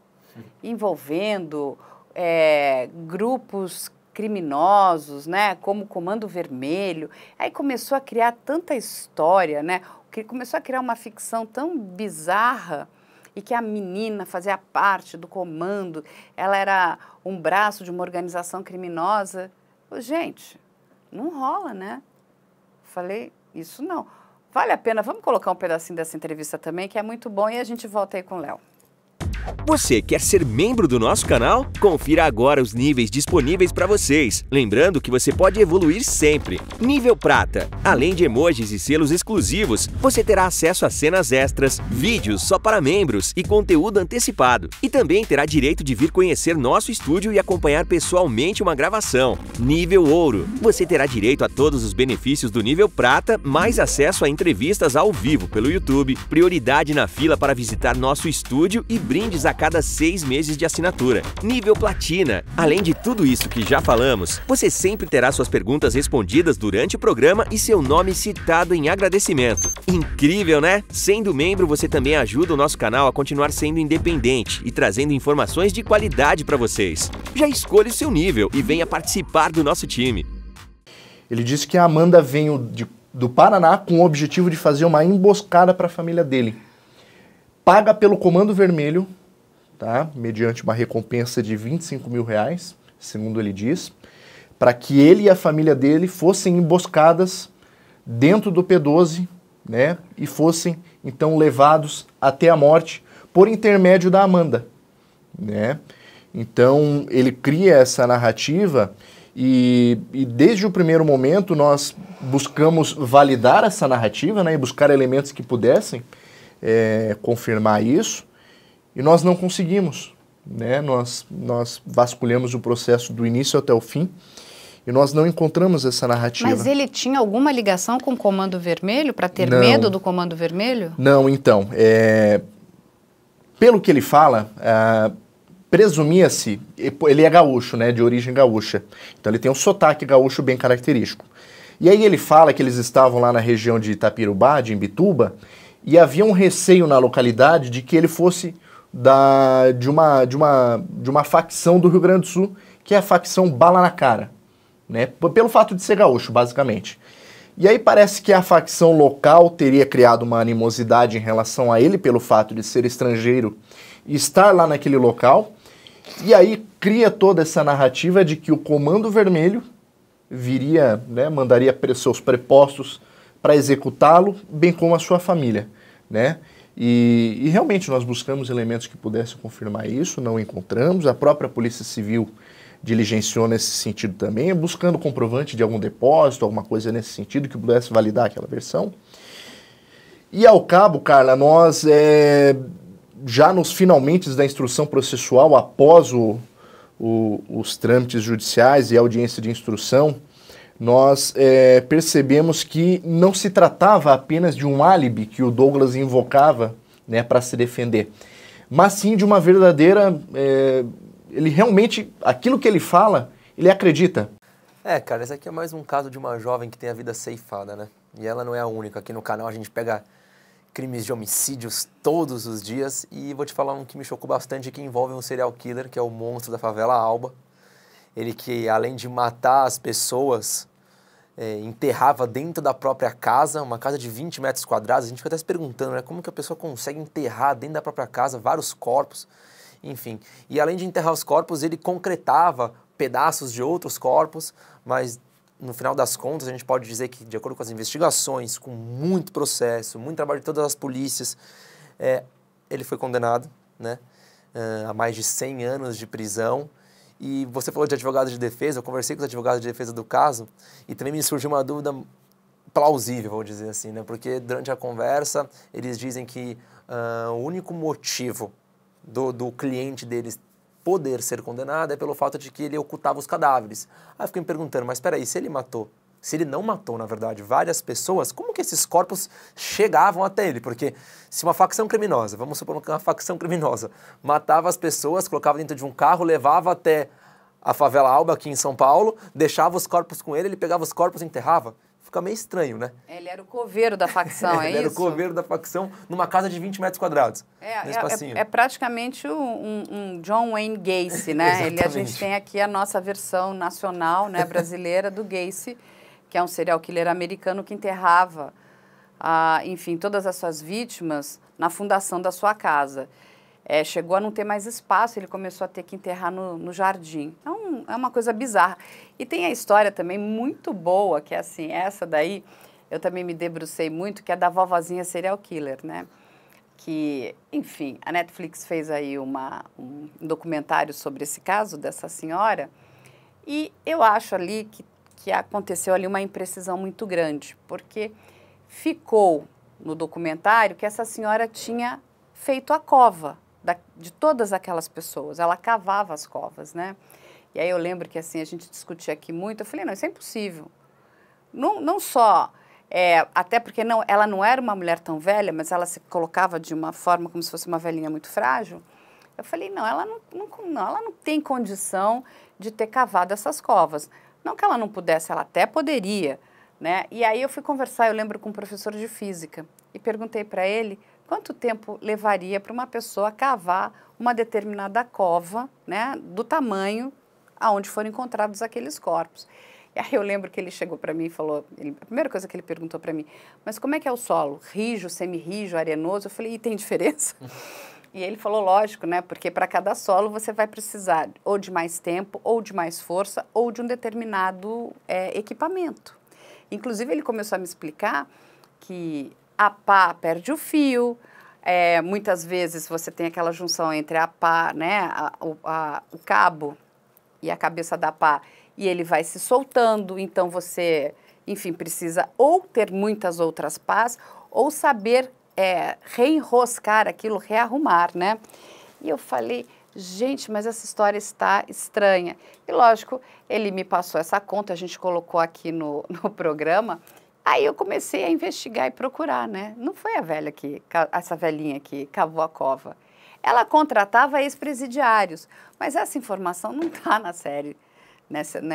envolvendo grupos criminosos, né, como o Comando Vermelho. Aí começou a criar tanta história, né, começou a criar uma ficção tão bizarra, e que a menina fazia parte do comando, ela era um braço de uma organização criminosa. Gente, não rola, né? Falei, isso não. Vale a pena, vamos colocar um pedacinho dessa entrevista também, que é muito bom, e a gente volta aí com o Léo. Você quer ser membro do nosso canal? Confira agora os níveis disponíveis para vocês. Lembrando que você pode evoluir sempre. Nível Prata. Além de emojis e selos exclusivos, você terá acesso a cenas extras, vídeos só para membros e conteúdo antecipado. E também terá direito de vir conhecer nosso estúdio e acompanhar pessoalmente uma gravação. Nível Ouro. Você terá direito a todos os benefícios do nível Prata, mais acesso a entrevistas ao vivo pelo YouTube, prioridade na fila para visitar nosso estúdio e brindes a cada 6 meses de assinatura. Nível Platina. Além de tudo isso que já falamos, você sempre terá suas perguntas respondidas durante o programa e seu nome citado em agradecimento. Incrível, né? Sendo membro, você também ajuda o nosso canal a continuar sendo independente e trazendo informações de qualidade para vocês. Já escolha o seu nível e venha participar do nosso time. Ele disse que a Amanda veio do Paraná com o objetivo de fazer uma emboscada para a família dele. Paga pelo Comando Vermelho, tá? Mediante uma recompensa de R$25 mil, segundo ele diz, para que ele e a família dele fossem emboscadas dentro do P12, né? E fossem, então, levados até a morte por intermédio da Amanda, né? Então, ele cria essa narrativa e desde o primeiro momento nós buscamos validar essa narrativa, né? E buscar elementos que pudessem confirmar isso. E nós não conseguimos, né? Nós vasculhamos o processo do início até o fim e nós não encontramos essa narrativa. Mas ele tinha alguma ligação com o Comando Vermelho para ter medo do Comando Vermelho? Não, então, pelo que ele fala, presumia-se, ele é gaúcho, né? De origem gaúcha, então ele tem um sotaque gaúcho bem característico. E aí ele fala que eles estavam lá na região de Itapirubá, de Imbituba, e havia um receio na localidade de que ele fosse de uma facção do Rio Grande do Sul, que é a facção Bala na Cara, né? Pelo fato de ser gaúcho, basicamente. E aí parece que a facção local teria criado uma animosidade em relação a ele, pelo fato de ser estrangeiro e estar lá naquele local, e aí cria toda essa narrativa de que o Comando Vermelho viria, né, mandaria seus prepostos para executá-lo, bem como a sua família, né? E realmente nós buscamos elementos que pudessem confirmar isso, não encontramos. A própria Polícia Civil diligenciou nesse sentido também, buscando comprovante de algum depósito, alguma coisa nesse sentido que pudesse validar aquela versão. E ao cabo, Carla, nós já nos finalmente da instrução processual, após os trâmites judiciais e a audiência de instrução, nós percebemos que não se tratava apenas de um álibi que o Douglas invocava, né, para se defender, mas sim de uma verdadeira... ele realmente, aquilo que ele fala, ele acredita. Cara, esse aqui é mais um caso de uma jovem que tem a vida ceifada, né? E ela não é a única. Aqui no canal a gente pega crimes de homicídios todos os dias e vou te falar um que me chocou bastante, que envolve um serial killer, que é o monstro da favela Alba. Ele que, além de matar as pessoas, enterrava dentro da própria casa, uma casa de 20 metros quadrados. A gente fica até se perguntando, né, como que a pessoa consegue enterrar dentro da própria casa vários corpos, enfim. E além de enterrar os corpos, ele concretava pedaços de outros corpos, mas no final das contas a gente pode dizer que, de acordo com as investigações, com muito processo, muito trabalho de todas as polícias, ele foi condenado, né, a mais de 100 anos de prisão. E você falou de advogado de defesa, eu conversei com os advogados de defesa do caso e também me surgiu uma dúvida plausível, vou dizer assim, né? Porque durante a conversa eles dizem que o único motivo do cliente deles poder ser condenado é pelo fato de que ele ocultava os cadáveres. Aí eu fiquei me perguntando, mas espera aí, se ele não matou, na verdade, várias pessoas, como que esses corpos chegavam até ele? Porque se uma facção criminosa, vamos supor que uma facção criminosa, matava as pessoas, colocava dentro de um carro, levava até a favela Alba, aqui em São Paulo, deixava os corpos com ele pegava os corpos e enterrava. Fica meio estranho, né? Ele era o coveiro da facção, Ele era o coveiro da facção numa casa de 20 metros quadrados. É praticamente um John Wayne Gacy, né? A gente tem aqui a nossa versão nacional, né, brasileira do Gacy, que é um serial killer americano que enterrava, enfim, todas as suas vítimas na fundação da sua casa. Chegou a não ter mais espaço, ele começou a ter que enterrar no jardim. É uma coisa bizarra. E tem a história também muito boa, que é assim, essa daí, eu também me debrucei muito, que é da vovozinha serial killer, né? Que, enfim, a Netflix fez aí um documentário sobre esse caso dessa senhora, e eu acho ali que aconteceu ali uma imprecisão muito grande, porque ficou no documentário que essa senhora tinha feito a cova de todas aquelas pessoas, ela cavava as covas, né? E aí eu lembro que assim, a gente discutia aqui muito, eu falei, não, isso é impossível. Não só, até porque ela não era uma mulher tão velha, mas ela se colocava de uma forma como se fosse uma velhinha muito frágil. Eu falei, não, ela não tem condição de ter cavado essas covas. Não que ela não pudesse, ela até poderia, né? E aí eu fui conversar, eu lembro, com um professor de física e perguntei para ele quanto tempo levaria para uma pessoa cavar uma determinada cova, né, do tamanho aonde foram encontrados aqueles corpos. E aí eu lembro que ele chegou para mim e falou, a primeira coisa que ele perguntou para mim, mas como é que é o solo? Rijo, semi-rijo, arenoso? Eu falei, e tem diferença? E ele falou, lógico, né, porque para cada solo você vai precisar ou de mais tempo, ou de mais força, ou de um determinado equipamento. Inclusive ele começou a me explicar que a pá perde o fio, muitas vezes você tem aquela junção entre a pá, né, o cabo e a cabeça da pá, e ele vai se soltando, então você, enfim, precisa ou ter muitas outras pás, ou saber reenroscar aquilo, rearrumar, né? E eu falei, gente, mas essa história está estranha. E lógico, ele me passou essa conta, a gente colocou aqui no programa. Aí eu comecei a investigar e procurar, né? Não foi essa velhinha que cavou a cova. Ela contratava ex-presidiários, mas essa informação não está na série,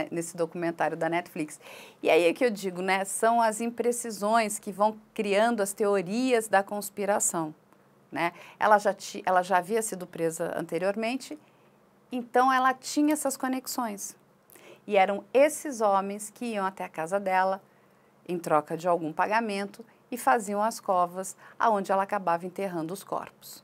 nesse documentário da Netflix. E aí é que eu digo, né? São as imprecisões que vão criando as teorias da conspiração, né? Ela já havia sido presa anteriormente, então ela tinha essas conexões. E eram esses homens que iam até a casa dela, em troca de algum pagamento, e faziam as covas aonde ela acabava enterrando os corpos.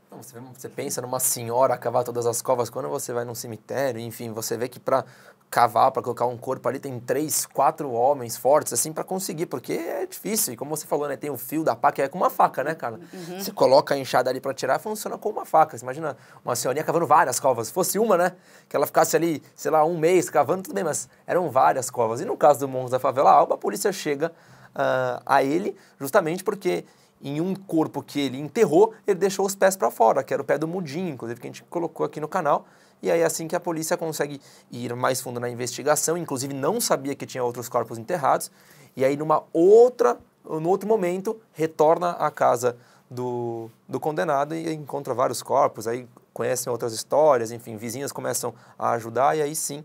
Você pensa numa senhora cavar todas as covas, quando você vai num cemitério, enfim, você vê que para cavar, para colocar um corpo ali, tem 3, 4 homens fortes, assim, para conseguir, porque é difícil. E como você falou, né, tem o fio da pá, que é com uma faca, né, cara? Você coloca a enxada ali para tirar, funciona com uma faca. Você imagina uma senhorinha cavando várias covas. Se fosse uma, né, que ela ficasse ali, sei lá, um mês cavando, tudo bem, mas eram várias covas. E no caso do Monstros da Favela Alba, a polícia chega a ele justamente porque em um corpo que ele enterrou, ele deixou os pés para fora, que era o pé do Mudinho, inclusive, que a gente colocou aqui no canal. E aí, assim que a polícia consegue ir mais fundo na investigação, inclusive não sabia que tinha outros corpos enterrados, e aí no outro momento, retorna à casa do condenado e encontra vários corpos, aí conhecem outras histórias, enfim, vizinhas começam a ajudar, e aí sim,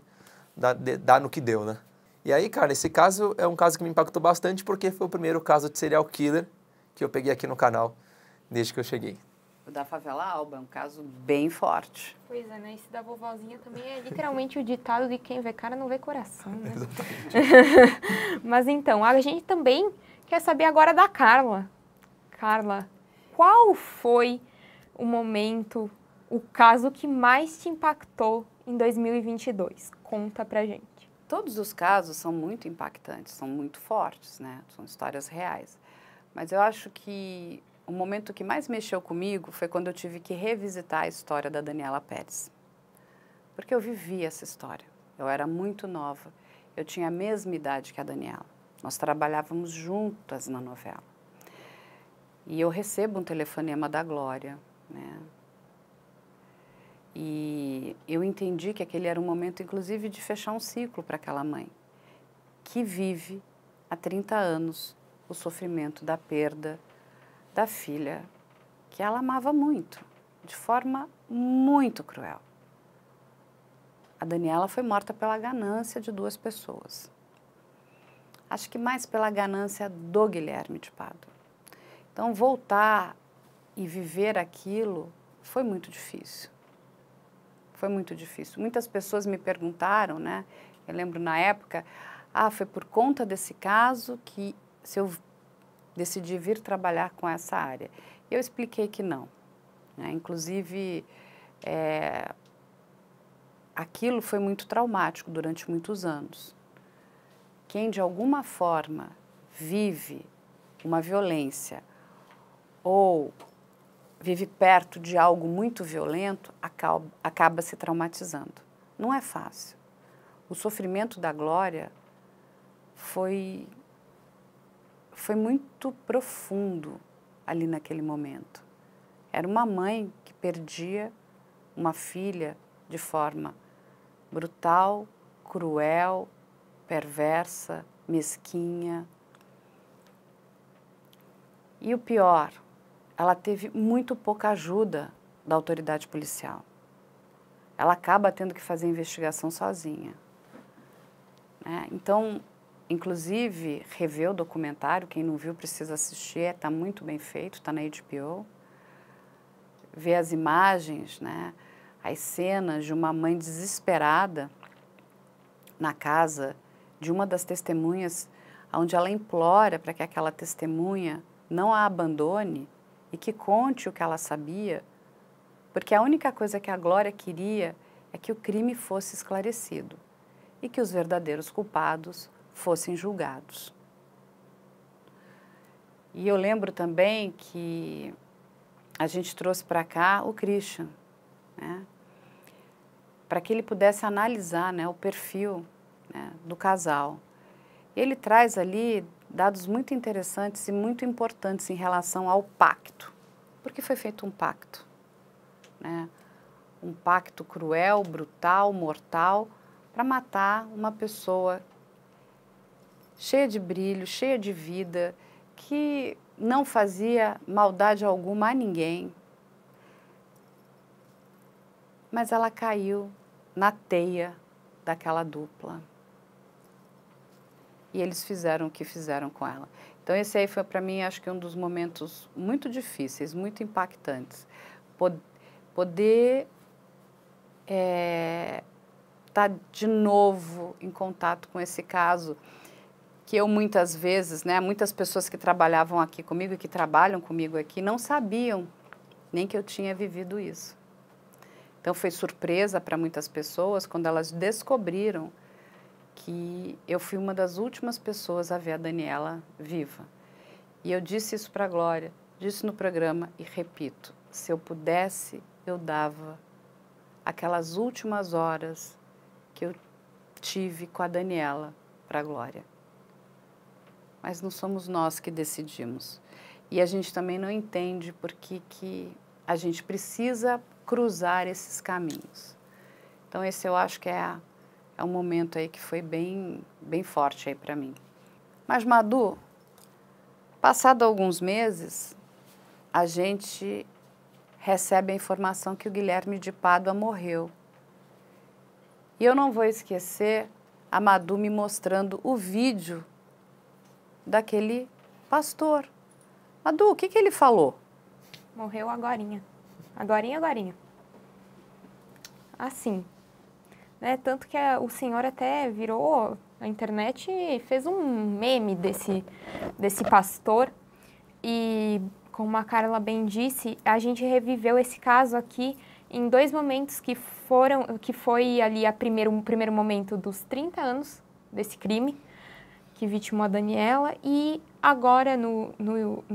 dá no que deu, né? E aí, cara, esse caso é um caso que me impactou bastante, porque foi o primeiro caso de serial killer que eu peguei aqui no canal, desde que eu cheguei. O da Favela Alba é um caso bem forte. Pois é, né? Esse da vovozinha também é literalmente o ditado de quem vê cara não vê coração, né? Mas então, a gente também quer saber agora da Carla. Carla, qual foi o momento, o caso que mais te impactou em 2022? Conta pra gente. Todos os casos são muito impactantes, são muito fortes, né? São histórias reais. Mas eu acho que o momento que mais mexeu comigo foi quando eu tive que revisitar a história da Daniela Pérez. Porque eu vivi essa história. Eu era muito nova. Eu tinha a mesma idade que a Daniela. Nós trabalhávamos juntas na novela. E eu recebo um telefonema da Glória, né? E eu entendi que aquele era um momento, inclusive, de fechar um ciclo para aquela mãe, que vive há 30 anos o sofrimento da perda da filha, que ela amava muito, de forma muito cruel. A Daniela foi morta pela ganância de 2 pessoas. Acho que mais pela ganância do Guilherme de Pádua. Então, voltar e viver aquilo foi muito difícil. Foi muito difícil. Muitas pessoas me perguntaram, né? Eu lembro na época, foi por conta desse caso que se eu decidi vir trabalhar com essa área. Eu expliquei que não, né? Inclusive, aquilo foi muito traumático durante muitos anos. Quem, de alguma forma, vive uma violência ou vive perto de algo muito violento, acaba se traumatizando. Não é fácil. O sofrimento da Glória foi muito profundo ali naquele momento. Era uma mãe que perdia uma filha de forma brutal, cruel, perversa, mesquinha. E o pior, ela teve muito pouca ajuda da autoridade policial. Ela acaba tendo que fazer a investigação sozinha, né? Então, inclusive, rever o documentário, quem não viu precisa assistir, está muito bem feito, está na HBO. Ver as imagens, né, as cenas de uma mãe desesperada na casa de uma das testemunhas, onde ela implora para que aquela testemunha não a abandone e que conte o que ela sabia, porque a única coisa que a Glória queria é que o crime fosse esclarecido e que os verdadeiros culpados fossem julgados. E eu lembro também que a gente trouxe para cá o Christian, né, para que ele pudesse analisar, né, o perfil, né, do casal. Ele traz ali dados muito interessantes e muito importantes em relação ao pacto, porque foi feito um pacto, né, um pacto cruel, brutal, mortal, para matar uma pessoa cheia de brilho, cheia de vida, que não fazia maldade alguma a ninguém. Mas ela caiu na teia daquela dupla. E eles fizeram o que fizeram com ela. Então, esse aí foi, para mim, acho que um dos momentos muito difíceis, muito impactantes. Poder estar de novo em contato com esse caso, que eu muitas vezes, né, muitas pessoas que trabalhavam aqui comigo e que trabalham comigo aqui não sabiam nem que eu tinha vivido isso. Então foi surpresa para muitas pessoas quando elas descobriram que eu fui uma das últimas pessoas a ver a Daniela viva. E eu disse isso para a Glória, disse no programa e repito, se eu pudesse, eu dava aquelas últimas horas que eu tive com a Daniela para a Glória. Mas não somos nós que decidimos. E a gente também não entende por que a gente precisa cruzar esses caminhos. Então esse eu acho que é um momento aí que foi bem forte aí para mim. Mas, Madu, passado alguns meses, a gente recebe a informação que o Guilherme de Pádua morreu. E eu não vou esquecer a Madu me mostrando o vídeo daquele pastor. Madu, o que ele falou? Morreu agorinha. Agorinha. Assim, né? Tanto que o senhor até virou a internet e fez um meme desse pastor. E, como a Carla bem disse, a gente reviveu esse caso aqui em 2 momentos que foi ali o primeiro momento dos 30 anos desse crime, que vitimou a Daniela, e agora, no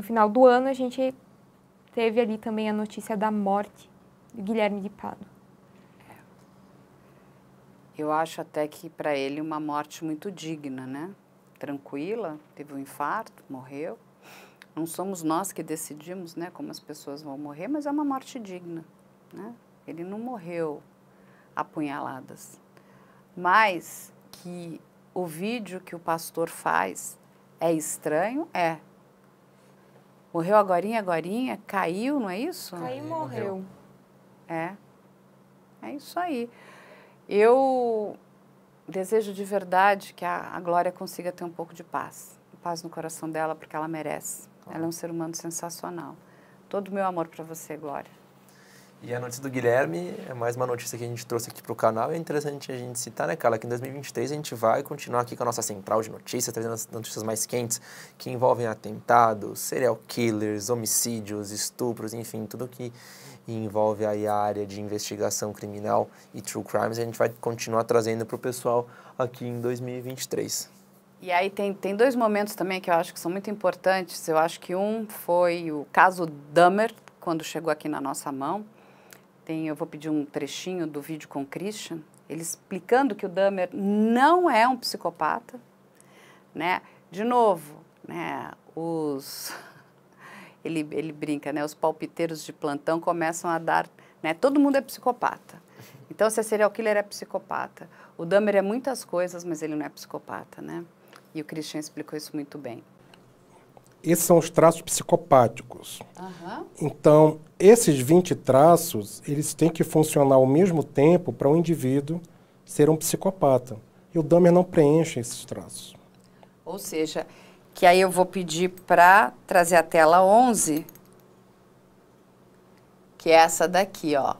final do ano, a gente teve ali também a notícia da morte de Guilherme de Pádua. Eu acho até que para ele uma morte muito digna, né? Tranquila, teve um infarto, morreu. Não somos nós que decidimos, né, como as pessoas vão morrer, mas é uma morte digna, né? Ele não morreu apunhaladas. Mas que o vídeo que o pastor faz é estranho, é. Morreu agorinha, caiu, não é isso? Caiu e morreu. É isso aí. Eu desejo de verdade que a Glória consiga ter um pouco de paz no coração dela, porque ela merece. Ela é um ser humano sensacional. Todo o meu amor para você, Glória. E a notícia do Guilherme é mais uma notícia que a gente trouxe aqui para o canal. É interessante a gente citar, né, Carla, que em 2023 a gente vai continuar aqui com a nossa central de notícias, trazendo as notícias mais quentes que envolvem atentados, serial killers, homicídios, estupros, enfim, tudo que envolve aí a área de investigação criminal e true crimes. A gente vai continuar trazendo para o pessoal aqui em 2023. E aí tem 2 momentos também que eu acho que são muito importantes. Eu acho que um foi o caso Dahmer, quando chegou aqui na nossa mão. Eu vou pedir um trechinho do vídeo com o Christian, ele explicando que o Dahmer não é um psicopata, né? De novo, né? Ele brinca, né? Os palpiteiros de plantão começam a dar, né? Todo mundo é psicopata. Então, se é serial killer, é psicopata. O Dahmer é muitas coisas, mas ele não é psicopata, né? E o Christian explicou isso muito bem. Esses são os traços psicopáticos. Então, esses 20 traços, eles têm que funcionar ao mesmo tempo para um indivíduo ser um psicopata. E o Dahmer não preenche esses traços. Ou seja, que aí eu vou pedir para trazer a tela 11, que é essa daqui, ó.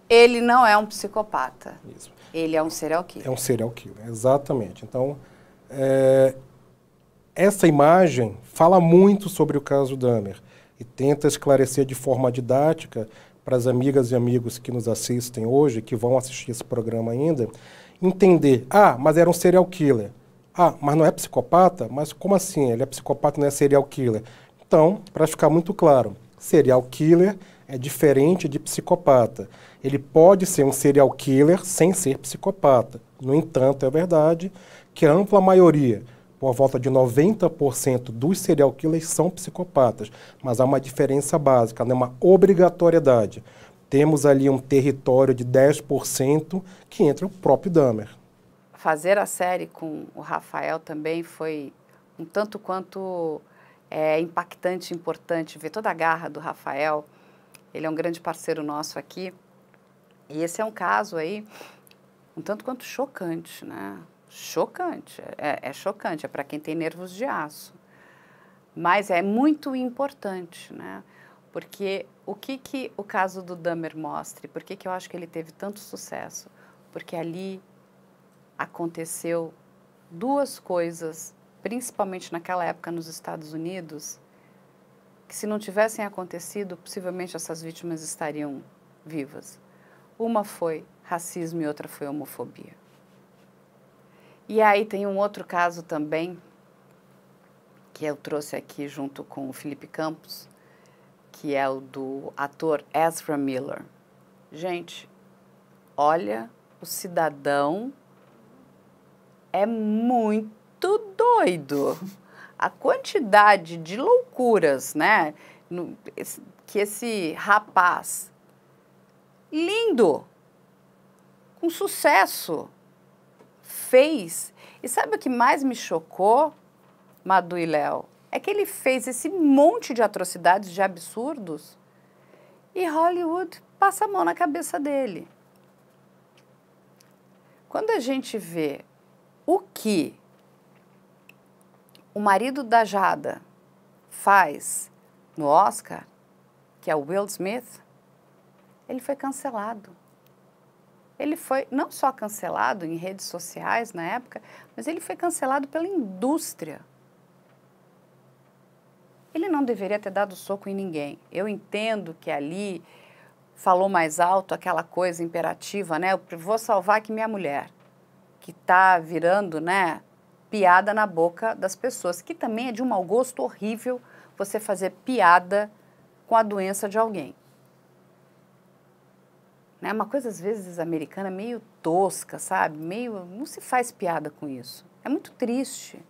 Ele não é um psicopata. Isso. Ele é um serial killer. É um serial killer, exatamente. Então, essa imagem fala muito sobre o caso Dahmer e tenta esclarecer de forma didática para as amigas e amigos que nos assistem hoje, que vão assistir esse programa ainda, entender, mas era um serial killer. Mas não é psicopata? Mas como assim? Ele é psicopata e não é serial killer? Então, para ficar muito claro, serial killer é diferente de psicopata. Ele pode ser um serial killer sem ser psicopata. No entanto, é verdade que a ampla maioria, por volta de 90% dos serial killers são psicopatas, mas há uma diferença básica, né? Uma obrigatoriedade. Temos ali um território de 10% que entra o próprio Dahmer. Fazer a série com o Rafael também foi um tanto quanto impactante, importante, ver toda a garra do Rafael. Ele é um grande parceiro nosso aqui. E esse é um caso aí um tanto quanto chocante, né? Chocante, é chocante, é para quem tem nervos de aço. Mas é muito importante, né? Porque o que o caso do Dahmer mostra, e por que eu acho que ele teve tanto sucesso? Porque ali aconteceu 2 coisas principalmente naquela época nos Estados Unidos, que se não tivessem acontecido, possivelmente essas vítimas estariam vivas. Uma foi racismo e outra foi homofobia. E aí tem um outro caso também, que eu trouxe aqui junto com o Felipe Campos, que é o do ator Ezra Miller. Gente, olha, o cidadão é muito doido. A quantidade de loucuras, né, que esse rapaz, lindo, com sucesso, fez. E sabe o que mais me chocou, Madu e Léo? É que ele fez esse monte de atrocidades, de absurdos, e Hollywood passa a mão na cabeça dele. Quando a gente vê o que o marido da Jada faz no Oscar, que é o Will Smith, ele foi cancelado. Ele foi não só cancelado em redes sociais na época, mas ele foi cancelado pela indústria. Ele não deveria ter dado soco em ninguém. Eu entendo que ali falou mais alto aquela coisa imperativa, né? Eu vou salvar aqui minha mulher, que está virando, né, piada na boca das pessoas, que também é de um mau gosto horrível você fazer piada com a doença de alguém. Né? Uma coisa, às vezes, americana meio tosca, sabe? Não se faz piada com isso. É muito triste.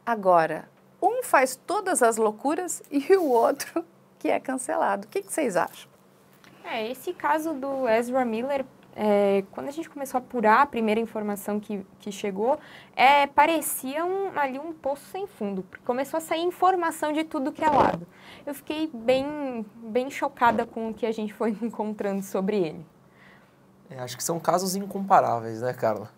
Agora, um faz todas as loucuras e o outro que é cancelado. O que vocês acham? Esse caso do Ezra Miller, quando a gente começou a apurar a primeira informação que chegou, parecia ali um poço sem fundo, porque começou a sair informação de tudo que é lado. Eu fiquei bem chocada com o que a gente foi encontrando sobre ele. Acho que são casos incomparáveis, né, Carla?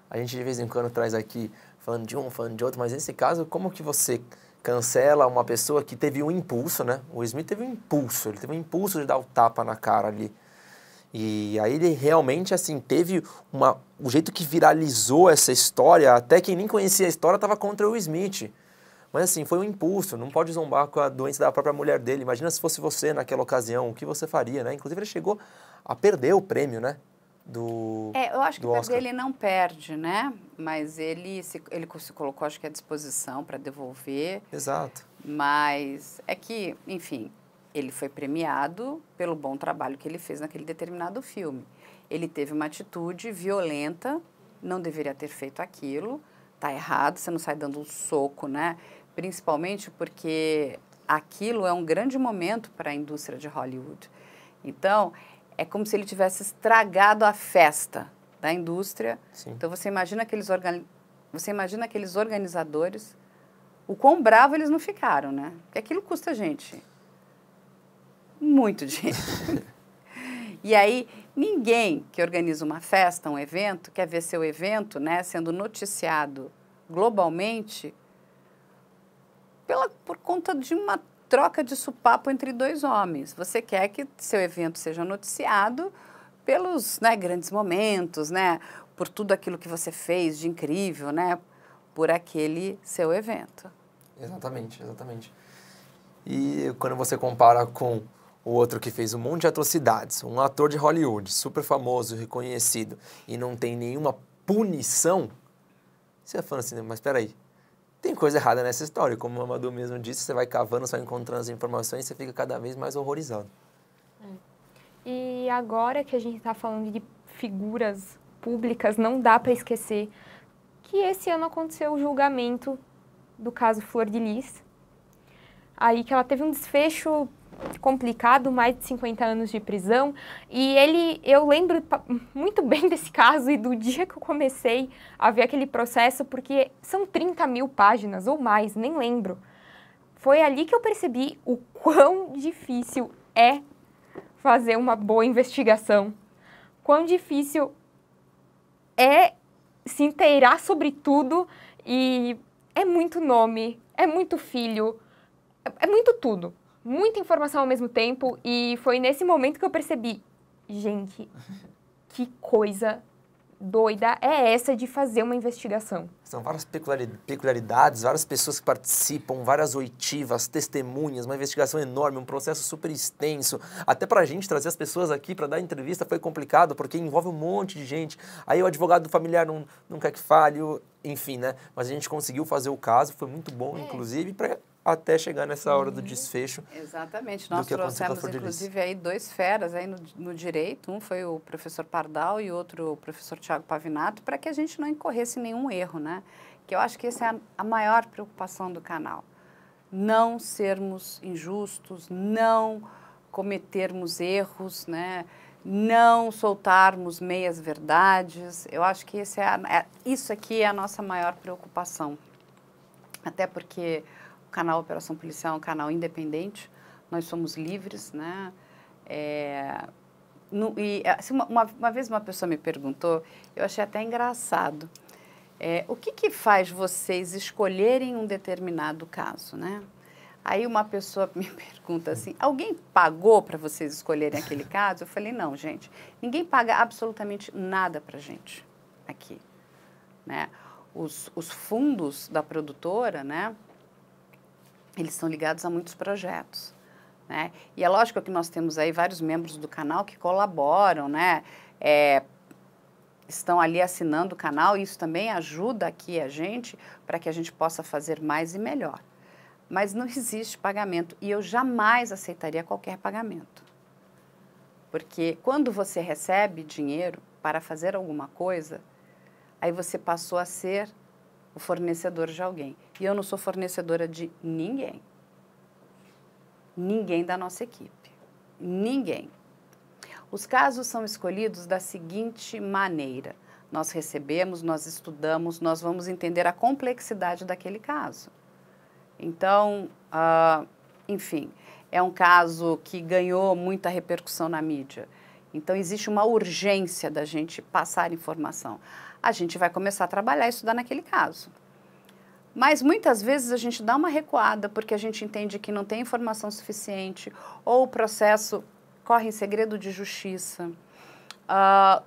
A gente de vez em quando traz aqui falando de um, falando de outro, mas nesse caso, como que você cancela uma pessoa que teve um impulso, né? O Smith teve um impulso, ele teve um impulso de dar o tapa na cara ali. E aí ele realmente, assim, teve o jeito que viralizou essa história, até quem nem conhecia a história estava contra o Smith. Mas assim, foi um impulso, não pode zombar com a doença da própria mulher dele. Imagina se fosse você naquela ocasião, o que você faria, né? Inclusive ele chegou a perder o prêmio, né? Eu acho que perder ele não perde, né? Mas ele se colocou, acho que à disposição para devolver. Exato. Mas é que, enfim, ele foi premiado pelo bom trabalho que ele fez naquele determinado filme. Ele teve uma atitude violenta, não deveria ter feito aquilo, tá errado, você não sai dando um soco, né? Principalmente porque aquilo é um grande momento para a indústria de Hollywood. Então, é como se ele tivesse estragado a festa da indústria. Sim. Então, você imagina aqueles organizadores, o quão bravo eles não ficaram, né? Porque aquilo custa, gente, muito dinheiro. E aí, ninguém que organiza uma festa, um evento, quer ver seu evento, né, sendo noticiado globalmente por conta de uma troca de sopapo entre dois homens. Você quer que seu evento seja noticiado pelos, né, grandes momentos, né, por tudo aquilo que você fez de incrível, né, por aquele seu evento. Exatamente, exatamente. E quando você compara com o outro que fez um monte de atrocidades, um ator de Hollywood, super famoso, reconhecido, e não tem nenhuma punição, você vai falando assim, mas espera aí, tem coisa errada nessa história. Como o Amadou mesmo disse, você vai cavando, você vai encontrando as informações e você fica cada vez mais horrorizado. E agora que a gente está falando de figuras públicas, não dá para esquecer que esse ano aconteceu o julgamento do caso Flor de Lis. Aí que ela teve um desfecho complicado, mais de 50 anos de prisão, e eu lembro muito bem desse caso e do dia que eu comecei a ver aquele processo, porque são 30 mil páginas ou mais, nem lembro. Foi ali que eu percebi o quão difícil é fazer uma boa investigação, quão difícil é se inteirar sobre tudo, e é muito nome, é muito filho, é muito tudo. Muita informação ao mesmo tempo, e foi nesse momento que eu percebi, gente, que coisa doida é essa de fazer uma investigação? São várias peculiaridades, várias pessoas que participam, várias oitivas, testemunhas, uma investigação enorme, um processo super extenso. Até para a gente trazer as pessoas aqui para dar entrevista foi complicado, porque envolve um monte de gente. Aí o advogado do familiar não quer que fale, enfim, né? Mas a gente conseguiu fazer o caso, foi muito bom, inclusive, para até chegar nessa hora do desfecho. Exatamente. Nós trouxemos, inclusive, aí 2 feras aí no direito. Um foi o professor Pardal e outro o professor Tiago Pavinato, para que a gente não incorresse em nenhum erro, né? Que eu acho que essa é a maior preocupação do canal. Não sermos injustos, não cometermos erros, né? Não soltarmos meias verdades. Eu acho que isso aqui é a nossa maior preocupação. Até porque o canal Operação Policial é um canal independente, nós somos livres, né? Uma vez uma pessoa me perguntou, eu achei até engraçado, o que faz vocês escolherem um determinado caso, né? Aí uma pessoa me pergunta assim, alguém pagou para vocês escolherem aquele caso? Eu falei, não, gente, ninguém paga absolutamente nada para a gente aqui, né? Os fundos da produtora, né? Eles são ligados a muitos projetos, né? E é lógico que nós temos aí vários membros do canal que colaboram, né? Estão ali assinando o canal e isso também ajuda aqui a gente para que a gente possa fazer mais e melhor. Mas não existe pagamento e eu jamais aceitaria qualquer pagamento. Porque quando você recebe dinheiro para fazer alguma coisa, aí você passou a ser o fornecedor de alguém. E eu não sou fornecedora de ninguém. Ninguém da nossa equipe. Ninguém. Os casos são escolhidos da seguinte maneira. Nós recebemos, nós estudamos, nós vamos entender a complexidade daquele caso. Então, enfim, é um caso que ganhou muita repercussão na mídia. Então, existe uma urgência da gente passar informação. A gente vai começar a trabalhar e estudar naquele caso. Mas, muitas vezes, a gente dá uma recuada porque a gente entende que não tem informação suficiente ou o processo corre em segredo de justiça.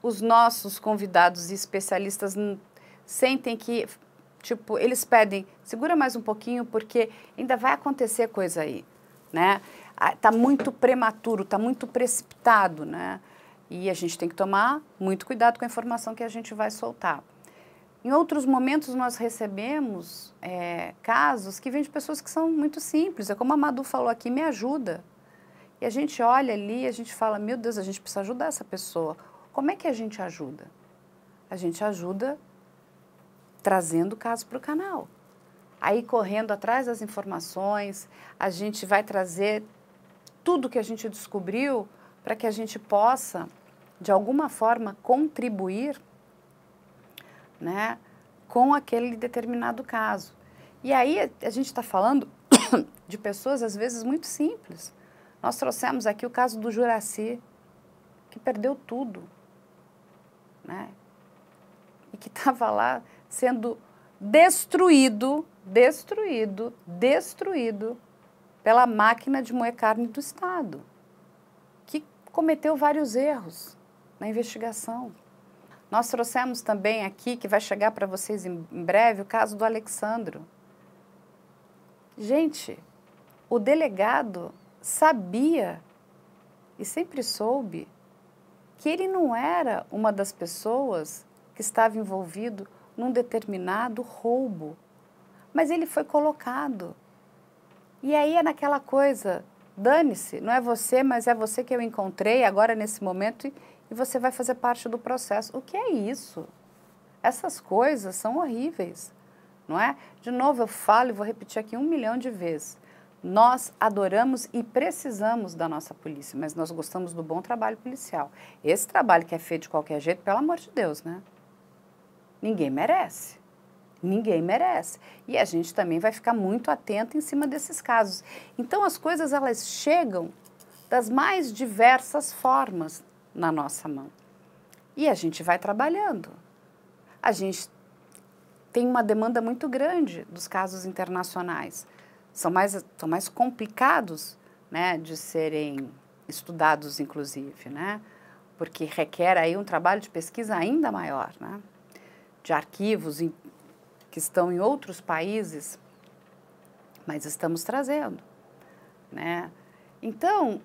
Os nossos convidados e especialistas sentem que, tipo, eles pedem, segura mais um pouquinho porque ainda vai acontecer coisa aí, né? Está muito prematuro, está muito precipitado, né? E a gente tem que tomar muito cuidado com a informação que a gente vai soltar. Em outros momentos, nós recebemos casos que vêm de pessoas que são muito simples. É como a Madu falou aqui, me ajuda. E a gente olha ali e a gente fala, meu Deus, a gente precisa ajudar essa pessoa. Como é que a gente ajuda? A gente ajuda trazendo o caso para o canal. Aí, correndo atrás das informações, a gente vai trazer tudo que a gente descobriu para que a gente possa, de alguma forma, contribuir, né, com aquele determinado caso. E aí a gente está falando de pessoas, às vezes, muito simples. Nós trouxemos aqui o caso do Juraci, que perdeu tudo, né? E que estava lá sendo destruído pela máquina de moer carne do Estado, que cometeu vários erros na investigação. Nós trouxemos também aqui, que vai chegar para vocês em breve, o caso do Alexandro. Gente, o delegado sabia e sempre soube que ele não era uma das pessoas que estava envolvido num determinado roubo, mas ele foi colocado. E aí é naquela coisa, dane-se, não é você, mas é você que eu encontrei agora nesse momento e você vai fazer parte do processo. O que é isso? Essas coisas são horríveis, não é? De novo, eu falo e vou repetir aqui 1 milhão de vezes. Nós adoramos e precisamos da nossa polícia, mas nós gostamos do bom trabalho policial. Esse trabalho que é feito de qualquer jeito, pelo amor de Deus, né? Ninguém merece. Ninguém merece. E a gente também vai ficar muito atento em cima desses casos. Então, as coisas, elas chegam das mais diversas formas na nossa mão. E a gente vai trabalhando. A gente tem uma demanda muito grande dos casos internacionais. São mais complicados, né, de serem estudados, inclusive, né? porque requer aí um trabalho de pesquisa ainda maior, né? De arquivos que estão em outros países, mas estamos trazendo, né? Então,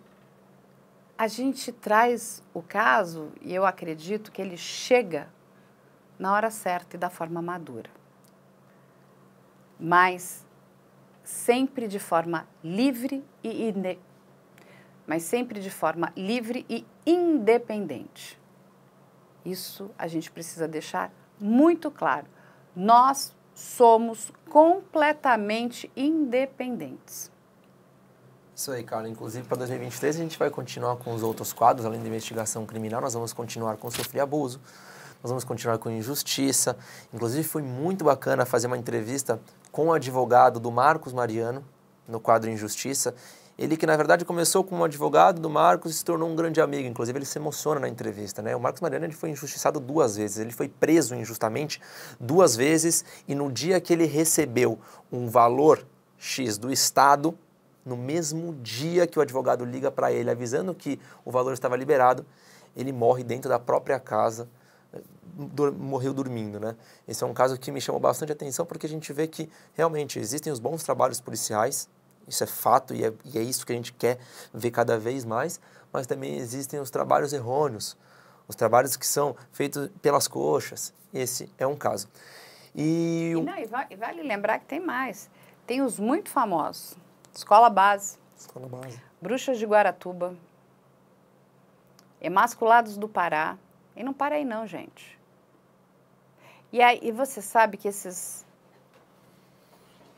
a gente traz o caso e eu acredito que ele chega na hora certa e da forma madura. Mas sempre de forma livre e independente. Isso a gente precisa deixar muito claro. Nós somos completamente independentes. Isso aí, Carla. Inclusive, para 2023, a gente vai continuar com os outros quadros, além da investigação criminal, nós vamos continuar com sofrer abuso, nós vamos continuar com injustiça. Inclusive, foi muito bacana fazer uma entrevista com o advogado do Marcos Mariano, no quadro Injustiça. Ele que, na verdade, começou como advogado do Marcos e se tornou um grande amigo. Inclusive, ele se emociona na entrevista, né? O Marcos Mariano, ele foi injustiçado 2 vezes. Ele foi preso injustamente 2 vezes e no dia que ele recebeu um valor X do Estado, no mesmo dia que o advogado liga para ele avisando que o valor estava liberado, ele morre dentro da própria casa, morreu dormindo, né? Esse é um caso que me chamou bastante atenção porque a gente vê que realmente existem os bons trabalhos policiais, isso é fato e é isso que a gente quer ver cada vez mais, mas também existem os trabalhos errôneos, os trabalhos que são feitos pelas coxas. Esse é um caso. E vale lembrar que tem mais. Tem os muito famosos. Escola Base. Bruxas de Guaratuba. Emasculados do Pará. E não para aí não, gente. E você sabe que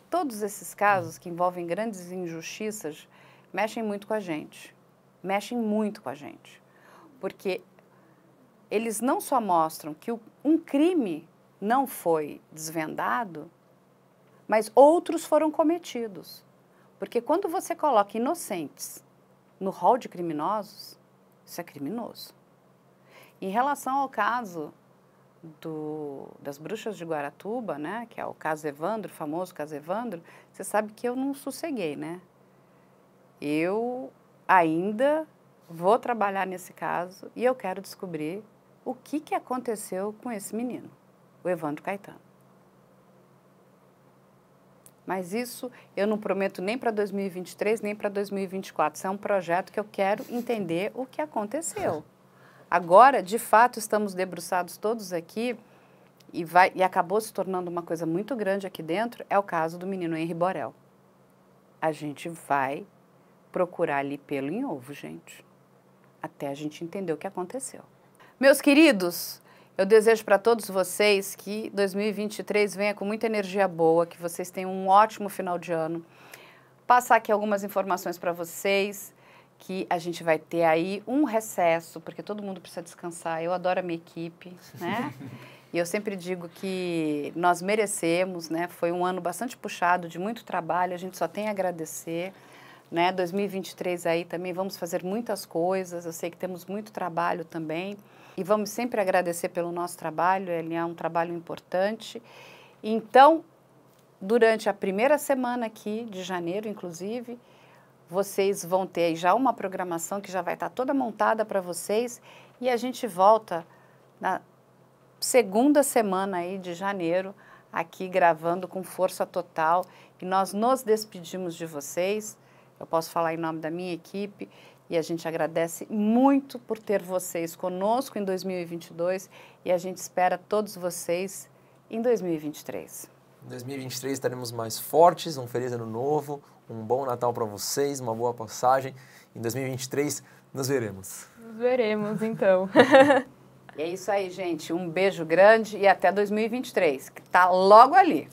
todos esses casos que envolvem grandes injustiças mexem muito com a gente. Mexem muito com a gente. Porque eles não só mostram que um crime não foi desvendado, mas outros foram cometidos. Porque quando você coloca inocentes no rol de criminosos, isso é criminoso. Em relação ao caso das Bruxas de Guaratuba, né, que é o caso Evandro, o famoso caso Evandro, você sabe que eu não sosseguei, né? Eu ainda vou trabalhar nesse caso e eu quero descobrir o que aconteceu com esse menino, o Evandro Caetano. Mas isso eu não prometo nem para 2023, nem para 2024. Isso é um projeto que eu quero entender o que aconteceu. Agora, de fato, estamos debruçados todos aqui e acabou se tornando uma coisa muito grande aqui dentro, é o caso do menino Henri Borel. A gente vai procurar ali pelo em ovo, gente, até a gente entender o que aconteceu. Meus queridos, eu desejo para todos vocês que 2023 venha com muita energia boa, que vocês tenham um ótimo final de ano. Passar aqui algumas informações para vocês, que a gente vai ter aí um recesso, porque todo mundo precisa descansar. Eu adoro a minha equipe, né? E eu sempre digo que nós merecemos, né? Foi um ano bastante puxado, de muito trabalho, a gente só tem a agradecer, né? 2023 aí também vamos fazer muitas coisas, eu sei que temos muito trabalho também. E vamos sempre agradecer pelo nosso trabalho, ele é um trabalho importante. Então, durante a primeira semana aqui de janeiro, inclusive, vocês vão ter já uma programação que já vai estar toda montada para vocês e a gente volta na segunda semana aí de janeiro aqui gravando com força total e nós nos despedimos de vocês. Eu posso falar em nome da minha equipe e a gente agradece muito por ter vocês conosco em 2022 e a gente espera todos vocês em 2023. Em 2023 estaremos mais fortes, um feliz ano novo, um bom Natal para vocês, uma boa passagem. Em 2023 nos veremos. Nos veremos, então. E é isso aí, gente. Um beijo grande e até 2023, que está logo ali.